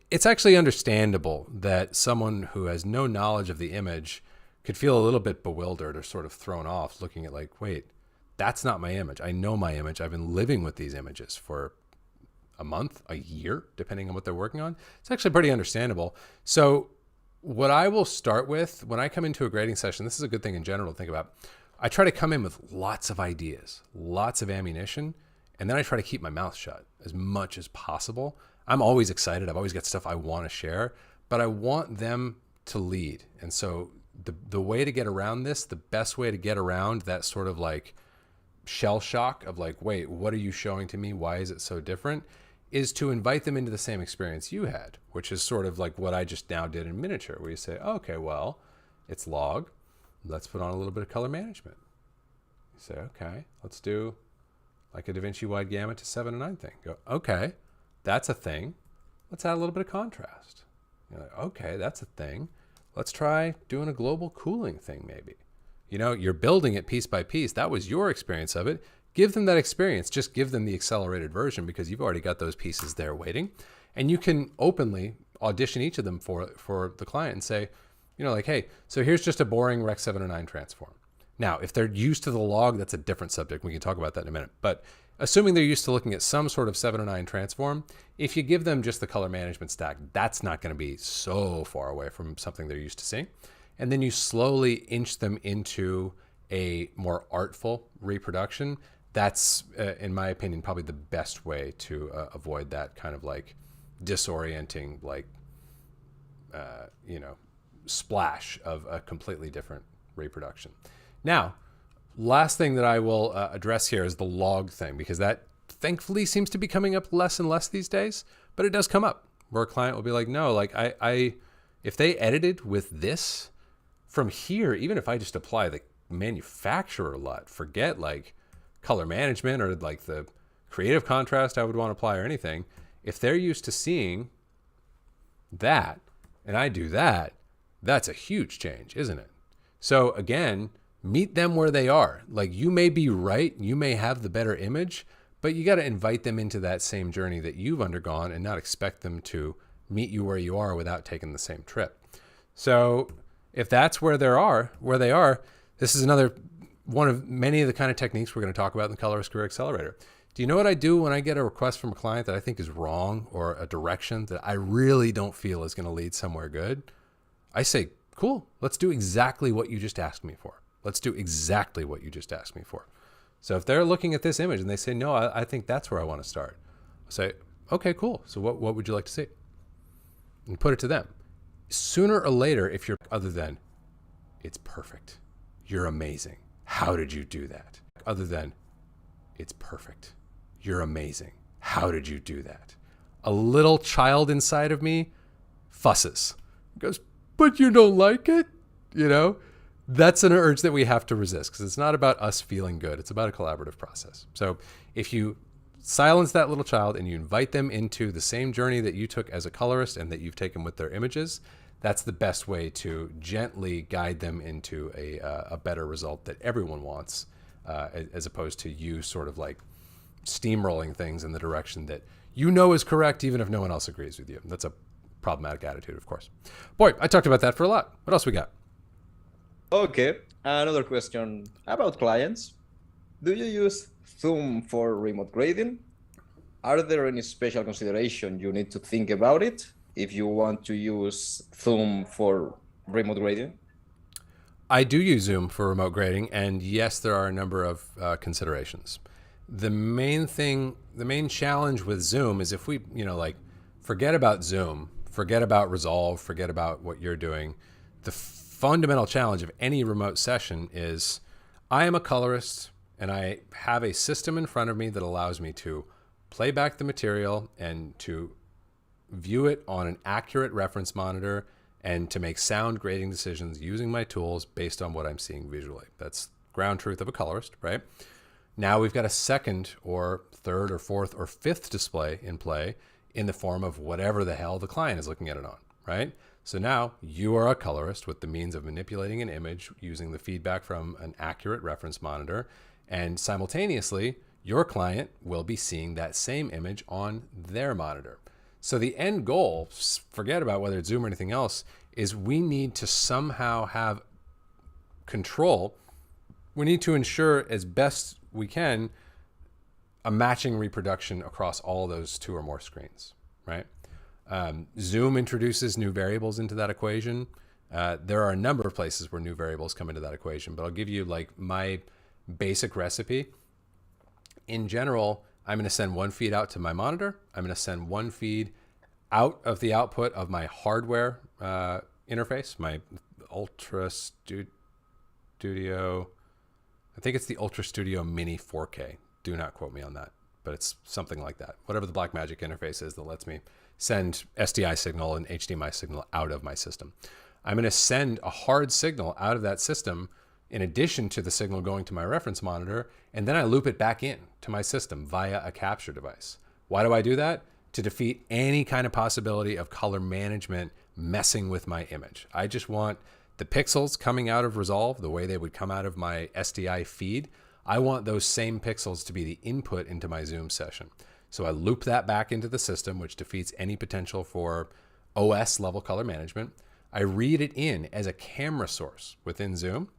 It's actually understandable that someone who has no knowledge of the image could feel a little bit bewildered or sort of thrown off looking at like, wait, that's not my image. I know my image. I've been living with these images for a month, a year, depending on what they're working on. It's actually pretty understandable. So what I will start with when I come into a grading session, this is a good thing in general to think about. I try to come in with lots of ideas, lots of ammunition, and then I try to keep my mouth shut as much as possible. I'm always excited. I've always got stuff I want to share, but I want them to lead. And so the way to get around this, the best way to get around that sort of like shell shock of like, wait, what are you showing to me? Why is it so different? Is to invite them into the same experience you had, which is sort of like what I just now did in miniature, where you say, okay, well, it's log. Let's put on a little bit of color management. You say, okay, let's do like a DaVinci Wide Gamut to 7 and 9 thing. Go, okay, that's a thing. Let's add a little bit of contrast. You're like, okay, that's a thing. Let's try doing a global cooling thing maybe. You're building it piece by piece. That was your experience of it. Give them that experience. Just give them the accelerated version because you've already got those pieces there waiting. And you can openly audition each of them for the client and say, like, hey, so here's just a boring Rec 709 transform. Now, if they're used to the log, that's a different subject. We can talk about that in a minute. But assuming they're used to looking at some sort of 709 transform, if you give them just the color management stack, that's not going to be so far away from something they're used to seeing. And then you slowly inch them into a more artful reproduction. That's, in my opinion, probably the best way to avoid that kind of like disorienting, like, splash of a completely different reproduction. Now, last thing that I will address here is the log thing, because that thankfully seems to be coming up less and less these days, but it does come up where a client will be like, no, like if they edited with this from here, even if I just apply the manufacturer LUT, forget like color management or like the creative contrast I would want to apply or anything, if they're used to seeing that and I do that, that's a huge change, isn't it? So again, meet them where they are. Like, you may be right, you may have the better image, but you got to invite them into that same journey that you've undergone and not expect them to meet you where you are without taking the same trip. So if that's where they are, this is another one of many of the kind of techniques we're going to talk about in the Colorist Career Accelerator. Do you know what I do when I get a request from a client that I think is wrong, or a direction that I really don't feel is going to lead somewhere good? I say, cool, let's do exactly what you just asked me for. Let's do exactly what you just asked me for. So if they're looking at this image and they say, no, I think that's where I want to start. I say, okay, cool. So what would you like to see? And put it to them. Sooner or later, if you're other than, it's perfect. You're amazing. How did you do that? Other than, it's perfect. You're amazing. How did you do that? a little child inside of me fusses. Goes, but you don't like it? You know, that's an urge that we have to resist because it's not about us feeling good. It's about a collaborative process. So if you silence that little child and you invite them into the same journey that you took as a colorist and that you've taken with their images, that's the best way to gently guide them into a better result that everyone wants, as opposed to you sort of like steamrolling things in the direction that you know is correct, even if no one else agrees with you. That's a problematic attitude, of course. Boy, I talked about that for a lot. What else we got? Okay, another question about clients. Do you use Zoom for remote grading? Are there any special consideration you need to think about it if you want to use Zoom for remote grading? I do use Zoom for remote grading, and yes, there are a number of considerations. The main challenge with Zoom is if we, like, forget about Zoom, forget about Resolve, forget about what you're doing. The fundamental challenge of any remote session is I am a colorist and I have a system in front of me that allows me to play back the material and to view it on an accurate reference monitor and to make sound grading decisions using my tools based on what I'm seeing visually. That's ground truth of a colorist, right? Now we've got a second or third or fourth or fifth display in play in the form of whatever the hell the client is looking at it on, right? So now you are a colorist with the means of manipulating an image using the feedback from an accurate reference monitor, and simultaneously your client will be seeing that same image on their monitor. So the end goal, forget about whether it's Zoom or anything else, is we need to somehow have control. We need to ensure as best we can a matching reproduction across all those two or more screens, right? Zoom introduces new variables into that equation. There are a number of places where new variables come into that equation, but I'll give you like my basic recipe. In general, I'm going to send one feed out to my monitor. I'm going to send one feed out of the output of my hardware interface, my Ultra Studio. I think it's the Ultra Studio Mini 4K. Do not quote me on that, but it's something like that. Whatever the Blackmagic interface is that lets me send SDI signal and HDMI signal out of my system. I'm going to send a hard signal out of that system in addition to the signal going to my reference monitor, and then I loop it back in to my system via a capture device. Why do I do that? To defeat any kind of possibility of color management messing with my image. I just want the pixels coming out of Resolve the way they would come out of my SDI feed. I want those same pixels to be the input into my Zoom session. So I loop that back into the system, which defeats any potential for OS level color management. I read it in as a camera source within Zoom.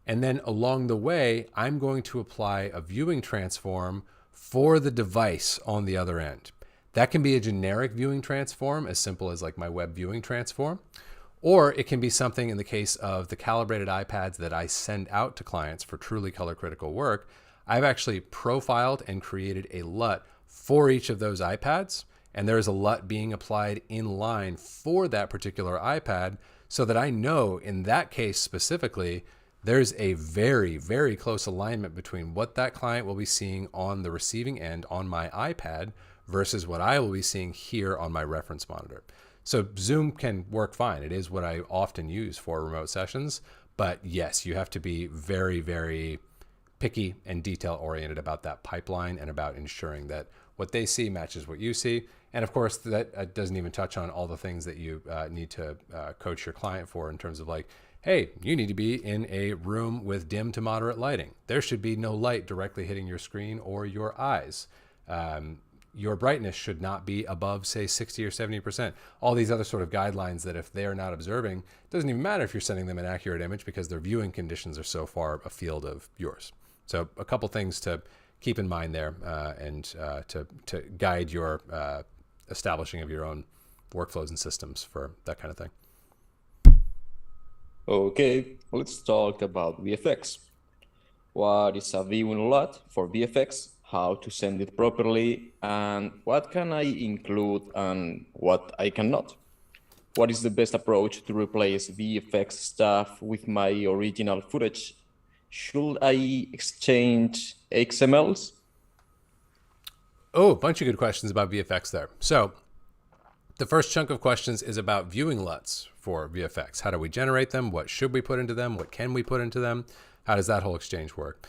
And then along the way, I'm going to apply a viewing transform for the device on the other end. That can be a generic viewing transform, as simple as like my web viewing transform, or it can be something in the case of the calibrated iPads that I send out to clients for truly color critical work. I've actually profiled and created a LUT for each of those iPads, and there is a LUT being applied in line for that particular iPad so that I know in that case specifically, there's a very, very close alignment between what that client will be seeing on the receiving end on my iPad versus what I will be seeing here on my reference monitor. So Zoom can work fine. It is what I often use for remote sessions. But yes, you have to be very, very picky and detail oriented about that pipeline and about ensuring that what they see matches what you see. And of course, that doesn't even touch on all the things that you need to coach your client for in terms of like, hey, you need to be in a room with dim to moderate lighting. There should be no light directly hitting your screen or your eyes. Your brightness should not be above, say, 60 or 70%. All these other sort of guidelines that if they're not observing, it doesn't even matter if you're sending them an accurate image because their viewing conditions are so far afield of yours. So a couple things to keep in mind there and to guide your establishing of your own workflows and systems for that kind of thing. Okay, let's talk about VFX. What is a viewing LUT for VFX? How to send it properly, and what can I include and what I cannot? What is the best approach to replace VFX stuff with my original footage? Should I exchange XMLs? Oh, a bunch of good questions about VFX there. So The first chunk of questions is about viewing LUTs for VFX. How do we generate them? What should we put into them? What can we put into them? How does that whole exchange work?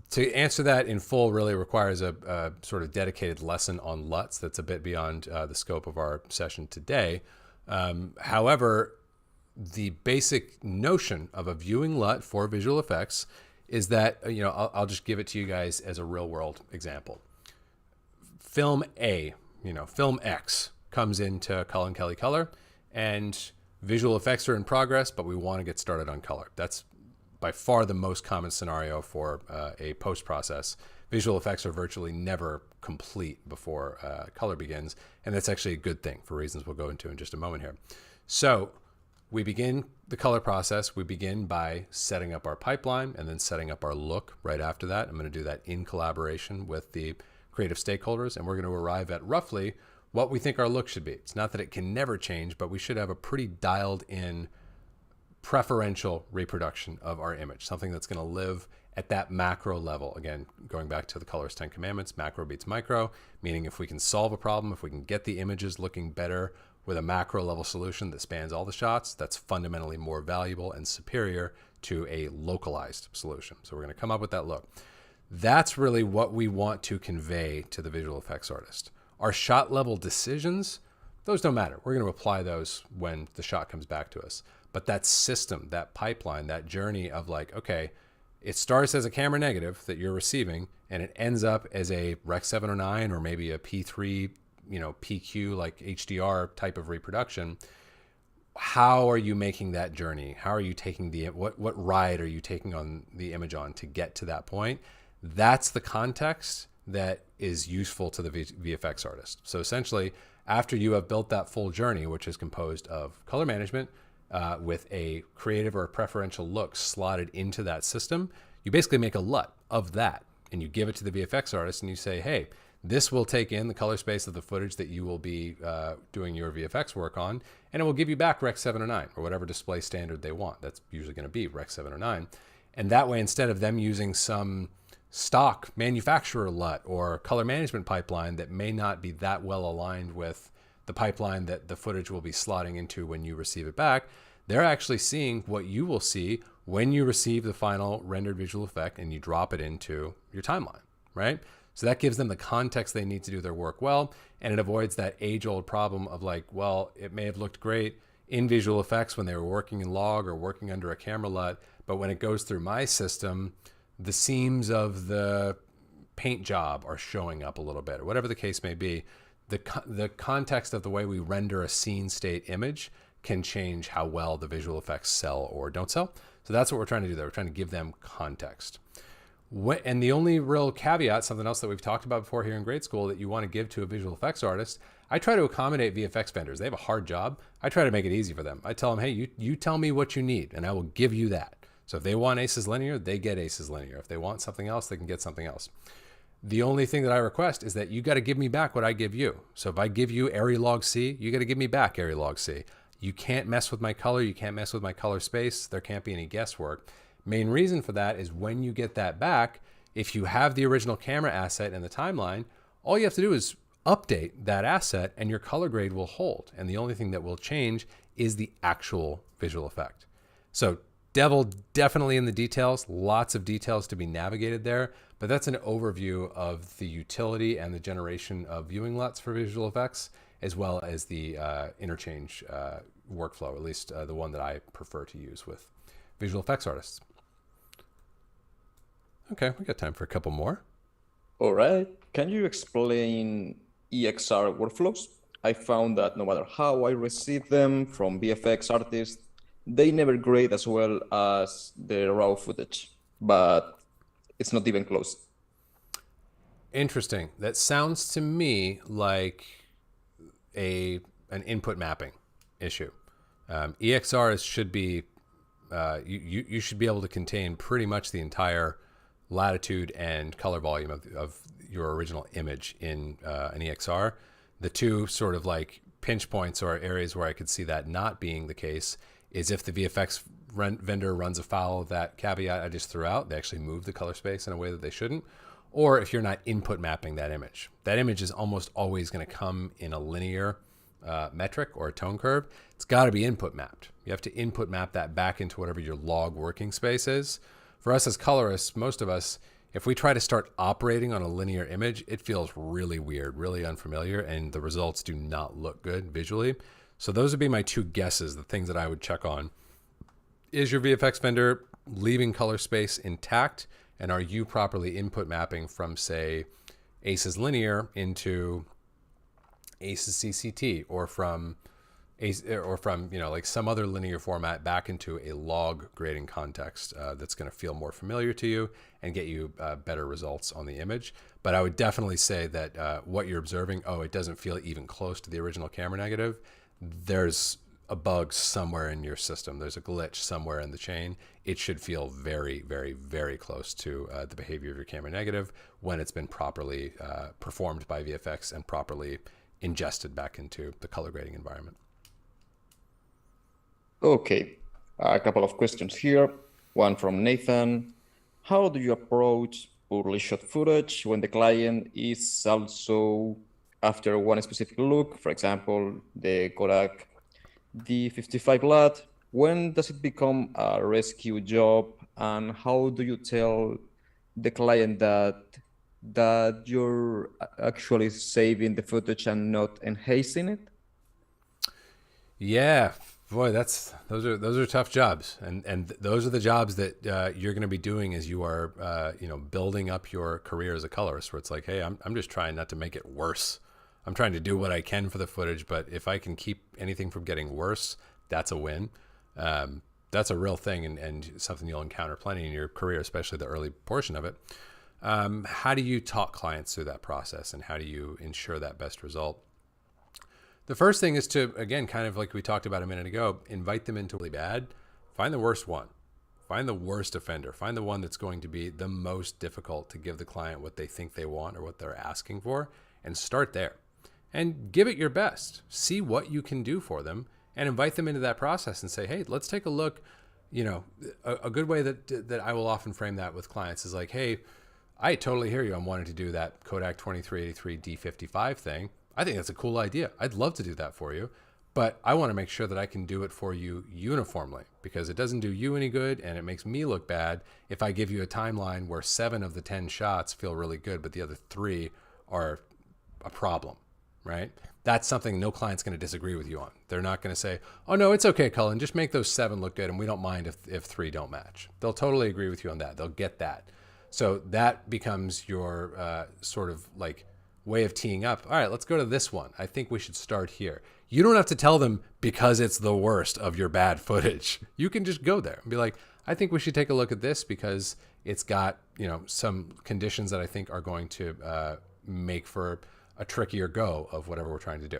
To answer that in full really requires a sort of dedicated lesson on LUTs that's a bit beyond the scope of our session today. However, the basic notion of a viewing LUT for visual effects is that, I'll just give it to you guys as a real world example. Film A, film X comes into Cullen Kelly Color, and visual effects are in progress, but we want to get started on color. That's by far the most common scenario for a post process. Visual effects are virtually never complete before color begins, and that's actually a good thing for reasons we'll go into in just a moment here. So we begin the color process. We begin by setting up our pipeline and then setting up our look right after that. I'm going to do that in collaboration with the creative stakeholders, and we're going to arrive at roughly what we think our look should be. It's not that it can never change, but we should have a pretty dialed in preferential reproduction of our image, something that's going to live at that macro level. Again, going back to the Colorist 10 Commandments, macro beats micro, meaning if we can solve a problem, if we can get the images looking better with a macro level solution that spans all the shots, that's fundamentally more valuable and superior to a localized solution. So we're going to come up with that look. That's really what we want to convey to the visual effects artist. Our shot level decisions, those don't matter. We're going to apply those when the shot comes back to us. But that system, that pipeline, that journey of like, okay, it starts as a camera negative that you're receiving, and it ends up as a Rec 709 or maybe a P3, PQ, like HDR type of reproduction. How are you making that journey? How are you taking what ride are you taking on the image on to get to that point? That's the context that is useful to the VFX artist. So essentially, after you have built that full journey, which is composed of color management with a creative or a preferential look slotted into that system, you basically make a LUT of that, and you give it to the VFX artist, and you say, hey, this will take in the color space of the footage that you will be doing your VFX work on, and it will give you back Rec 709 or whatever display standard they want. That's usually going to be Rec 709. And that way, instead of them using some stock manufacturer LUT or color management pipeline that may not be that well aligned with the pipeline that the footage will be slotting into when you receive it back, they're actually seeing what you will see when you receive the final rendered visual effect and you drop it into your timeline, right? So that gives them the context they need to do their work well, and it avoids that age-old problem of like, well, it may have looked great in visual effects when they were working in log or working under a camera LUT, but when it goes through my system, the seams of the paint job are showing up a little bit, or whatever the case may be. The context of the way we render a scene state image can change how well the visual effects sell or don't sell. So that's what we're trying to do there. We're trying to give them context. And the only real caveat, something else that we've talked about before here in grade school that you want to give to a visual effects artist, I try to accommodate VFX vendors. They have a hard job. I try to make it easy for them. I tell them, hey, you tell me what you need, and I will give you that. So if they want Aces Linear, they get Aces Linear. If they want something else, they can get something else. The only thing that I request is that you got to give me back what I give you. So if I give you ARRI log C, you got to give me back ARRI log C. You can't mess with my color. You can't mess with my color space. There can't be any guesswork. Main reason for that is when you get that back, if you have the original camera asset in the timeline, all you have to do is update that asset and your color grade will hold. And the only thing that will change is the actual visual effect. So devil definitely in the details, lots of details to be navigated there, but that's an overview of the utility and the generation of viewing LUTs for visual effects, as well as the interchange workflow, at least the one that I prefer to use with visual effects artists. Okay, we got time for a couple more. All right. Can you explain EXR workflows? I found that no matter how I receive them from VFX artists, they never grade as well as the raw footage, but it's not even close. Interesting. That sounds to me like an input mapping issue. EXRs should be, you should be able to contain pretty much the entire latitude and color volume of your original image in an EXR. The two sort of like pinch points or areas where I could see that not being the case is if the VFX vendor runs afoul of that caveat I just threw out, they actually move the color space in a way that they shouldn't, or if you're not input mapping that image. That image is almost always going to come in a linear metric or a tone curve, it's got to be input mapped. You have to input map that back into whatever your log working space is. For us as colorists, most of us, if we try to start operating on a linear image, it feels really weird, really unfamiliar, and the results do not look good visually. So those would be my two guesses, the things that I would check on. Is your VFX vendor leaving color space intact? And are you properly input mapping from, say, ACES linear into ACES CCT, or from like some other linear format back into a log grading context that's going to feel more familiar to you and get you better results on the image. But I would definitely say that what you're observing, it doesn't feel even close to the original camera negative. There's a bug somewhere in your system. There's a glitch somewhere in the chain. It should feel very, very, very close to the behavior of your camera negative when it's been properly performed by VFX and properly ingested back into the color grading environment. Okay, a couple of questions here. One from Nathan. How do you approach poorly shot footage when the client is also after one specific look? For example, the Kodak D65 LUT. When does it become a rescue job, and how do you tell the client that you're actually saving the footage and not enhancing it? Yeah, boy, those are tough jobs, and those are the jobs that you're going to be doing as you are building up your career as a colorist. Where it's like, hey, I'm just trying not to make it worse. I'm trying to do what I can for the footage, but if I can keep anything from getting worse, that's a win. That's a real thing, and something you'll encounter plenty in your career, especially the early portion of it. How do you talk clients through that process, and how do you ensure that best result? The first thing is to, again, kind of like we talked about a minute ago, invite them into really bad. Find the worst one. Find the worst offender. Find the one that's going to be the most difficult to give the client what they think they want or what they're asking for, and start there. And give it your best. See what you can do for them, and invite them into that process and say, hey, let's take a look. A good way that I will often frame that with clients is like, hey, I totally hear you on wanting to do that Kodak 2383 D55 thing. I think that's a cool idea. I'd love to do that for you, but I want to make sure that I can do it for you uniformly, because it doesn't do you any good and it makes me look bad if I give you a timeline where 7 of the 10 shots feel really good, but the other 3 are a problem, right? That's something no client's going to disagree with you on. They're not going to say, oh no, it's okay, Cullen, just make those 7 look good and we don't mind if 3 don't match. They'll totally agree with you on that. They'll get that. So that becomes your sort of like way of teeing up. All right, let's go to this one. I think we should start here. You don't have to tell them because it's the worst of your bad footage. You can just go there and be like, I think we should take a look at this because it's got, some conditions that I think are going to make for a trickier go of whatever we're trying to do.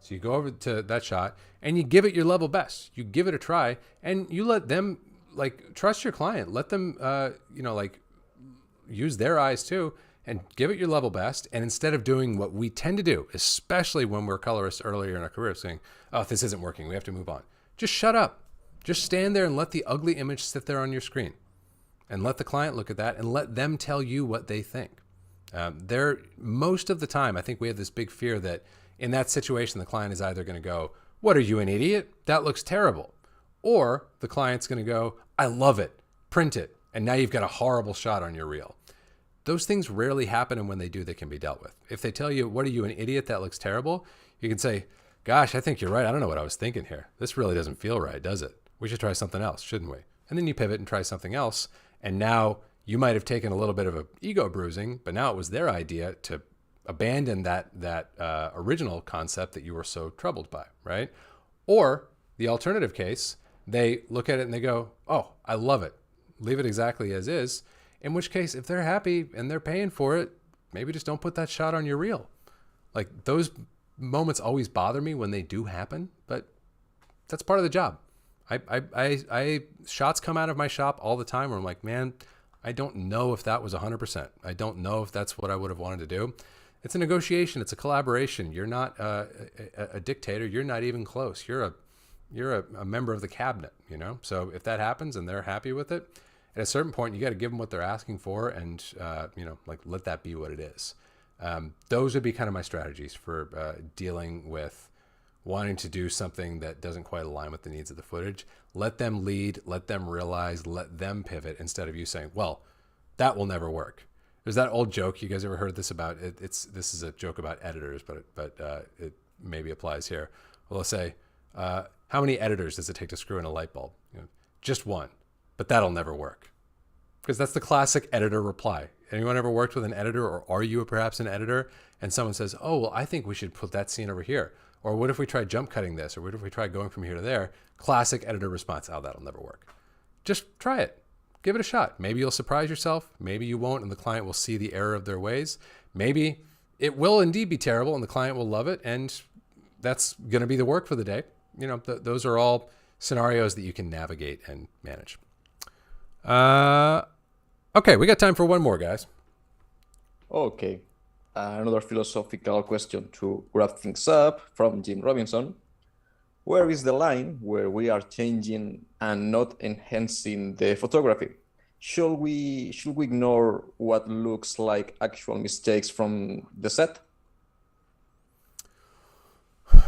So you go over to that shot and you give it your level best. You give it a try and you let them trust your client. Let them, use their eyes too, and give it your level best. And instead of doing what we tend to do, especially when we're colorists earlier in our career, saying, oh, this isn't working, we have to move on. Just shut up. Just stand there and let the ugly image sit there on your screen. And let the client look at that and let them tell you what they think. Most of the time, I think we have this big fear that in that situation, the client is either going to go, what, are you, an idiot? That looks terrible. Or the client's going to go, I love it, print it. And now you've got a horrible shot on your reel. Those things rarely happen, and when they do, they can be dealt with. If they tell you, what, are you, an idiot? That looks terrible. You can say, gosh, I think you're right. I don't know what I was thinking here. This really doesn't feel right, does it? We should try something else, shouldn't we? And then you pivot and try something else. And now you might have taken a little bit of an ego bruising, but now it was their idea to abandon that original concept that you were so troubled by, right? Or the alternative case, they look at it and they go, oh, I love it. Leave it exactly as is. In which case, if they're happy and they're paying for it, maybe just don't put that shot on your reel. Like, those moments always bother me when they do happen, but that's part of the job. I shots come out of my shop all the time where I'm like, man, I don't know if that was 100%. I don't know if that's what I would have wanted to do. It's a negotiation. It's a collaboration. You're not a dictator. You're not even close. You're a member of the cabinet, So if that happens and they're happy with it, at a certain point, you got to give them what they're asking for, and let that be what it is. Those would be kind of my strategies for dealing with wanting to do something that doesn't quite align with the needs of the footage. Let them lead, let them realize, let them pivot instead of you saying, well, that will never work. There's that old joke. You guys ever heard this about it? This is a joke about editors, but it maybe applies here. Well, let's say, how many editors does it take to screw in a light bulb? Just one, but that'll never work. Because that's the classic editor reply. Anyone ever worked with an editor, or are you perhaps an editor? And someone says, oh, well, I think we should put that scene over here. Or what if we try jump cutting this? Or what if we try going from here to there? Classic editor response, oh, that'll never work. Just try it. Give it a shot. Maybe you'll surprise yourself. Maybe you won't, and the client will see the error of their ways. Maybe it will indeed be terrible, and the client will love it, and that's going to be the work for the day. Those are all scenarios that you can navigate and manage. Okay, we got time for one more, guys. Okay. Another philosophical question to wrap things up from Jim Robinson. Where is the line where we are changing and not enhancing the photography? Should we ignore what looks like actual mistakes from the set?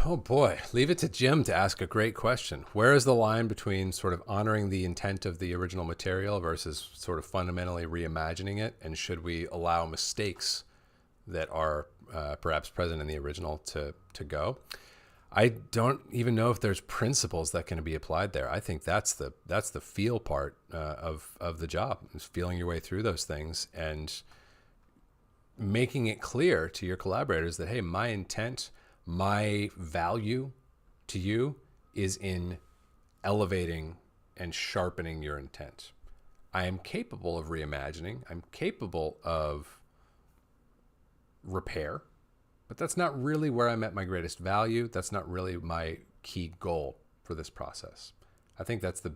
Oh boy, leave it to Jim to ask a great question. Where is the line between sort of honoring the intent of the original material versus sort of fundamentally reimagining it? And should we allow mistakes that are perhaps present in the original to go? I don't even know if there's principles that can be applied there. I think that's the feel part of the job, is feeling your way through those things and making it clear to your collaborators that, hey, my intent, my value to you is in elevating and sharpening your intent. I am capable of reimagining. I'm capable of repair, but that's not really where I'm at my greatest value. That's not really my key goal for this process. I think that's the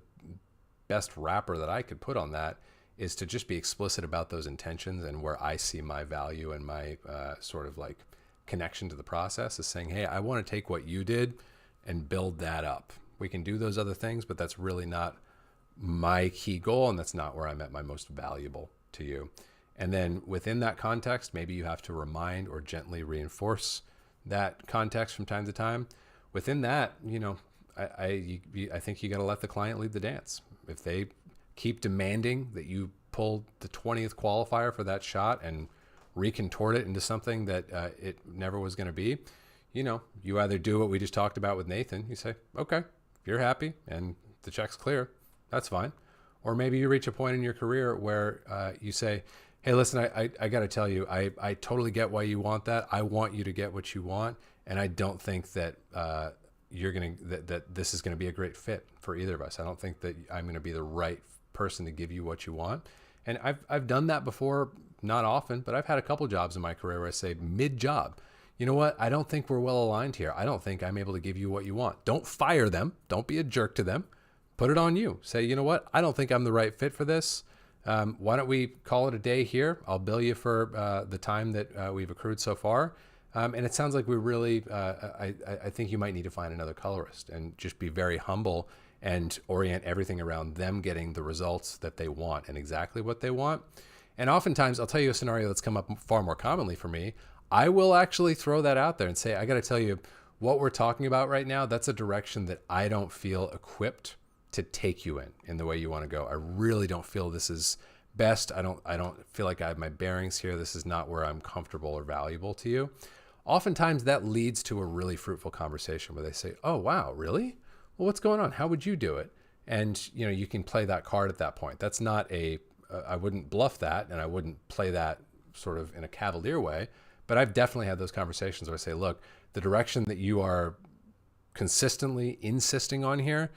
best wrapper that I could put on that, is to just be explicit about those intentions and where I see my value and my sort of like connection to the process, is saying, hey, I want to take what you did and build that up. We can do those other things, but that's really not my key goal, and that's not where I'm at my most valuable to you. And then within that context, maybe you have to remind or gently reinforce that context from time to time. Within that, I think you got to let the client lead the dance. If they keep demanding that you pull the 20th qualifier for that shot and recontort it into something that it never was going to be, you either do what we just talked about with Nathan. You say, okay, if you're happy and the check's clear, that's fine. Or maybe you reach a point in your career where you say, hey, listen, I got to tell you, I totally get why you want that. I want you to get what you want. And I don't think that that this is going to be a great fit for either of us. I don't think that I'm going to be the right person to give you what you want. And I've done that before, not often, but I've had a couple jobs in my career where I say mid-job, you know what? I don't think we're well aligned here. I don't think I'm able to give you what you want. Don't fire them. Don't be a jerk to them. Put it on you. Say, you know what? I don't think I'm the right fit for this. Why don't we call it a day here? I'll bill you for the time that we've accrued so far. And it sounds like we really, I think you might need to find another colorist, and just be very humble and orient everything around them getting the results that they want and exactly what they want. And oftentimes, I'll tell you a scenario that's come up far more commonly for me. I will actually throw that out there and say, I got to tell you, what we're talking about right now, that's a direction that I don't feel equipped to take you in the way you want to go. I really don't feel this is best. I don't feel like I have my bearings here. This is not where I'm comfortable or valuable to you. Oftentimes that leads to a really fruitful conversation where they say, oh, wow, really? Well, what's going on? How would you do it? And you can play that card at that point. That's not I wouldn't bluff that, and I wouldn't play that sort of in a cavalier way, but I've definitely had those conversations where I say, look, the direction that you are consistently insisting on here,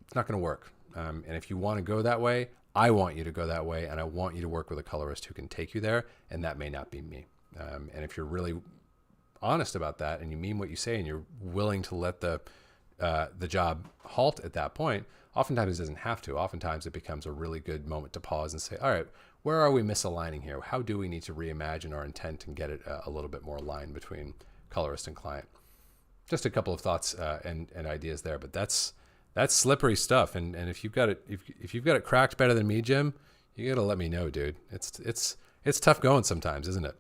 it's not going to work. And if you want to go that way, I want you to go that way, and I want you to work with a colorist who can take you there, and that may not be me. And if you're really honest about that, and you mean what you say, and you're willing to let the job halt at that point, oftentimes it doesn't have to. Oftentimes it becomes a really good moment to pause and say, all right, where are we misaligning here? How do we need to reimagine our intent and get it a little bit more aligned between colorist and client? Just a couple of thoughts and ideas there, but that's slippery stuff. And if you've got it cracked better than me, Jim, you gotta let me know, dude. It's tough going sometimes, isn't it?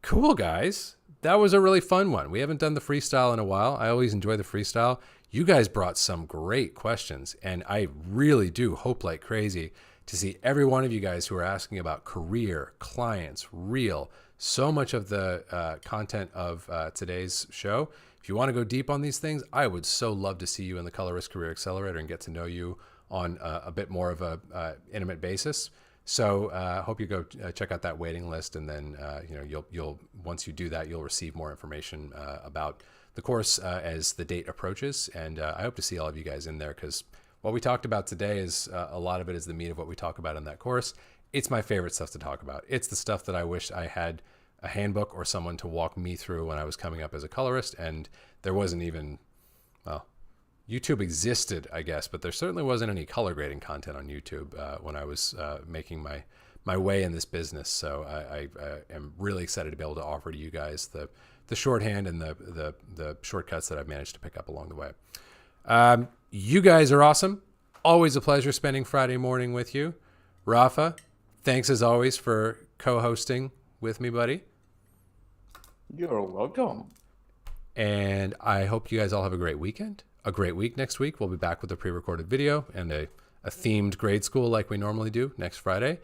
Cool, guys. that was a really fun one. We haven't done the freestyle in a while. I always enjoy the freestyle. You guys brought some great questions, and I really do hope like crazy to see every one of you guys who are asking about career, clients, real, so much of the content of today's show. If you want to go deep on these things, I would so love to see you in the Colorist Career Accelerator and get to know you on a bit more of a intimate basis. So hope you go check out that waiting list, and then you'll once you do that, you'll receive more information about the course as the date approaches. And I hope to see all of you guys in there, because what we talked about today is a lot of it is the meat of what we talk about in that course. It's my favorite stuff to talk about. It's the stuff that I wish I had a handbook or someone to walk me through when I was coming up as a colorist, and there wasn't even, well, YouTube existed, I guess, but there certainly wasn't any color grading content on YouTube when I was making my way in this business. So I am really excited to be able to offer to you guys the shorthand and the shortcuts that I've managed to pick up along the way. You guys are awesome. Always a pleasure spending Friday morning with you. Rafa, thanks as always for co-hosting with me, buddy. You're welcome. And I hope you guys all have a great weekend, a great week next week. We'll be back with a pre-recorded video and a themed grade school like we normally do next Friday.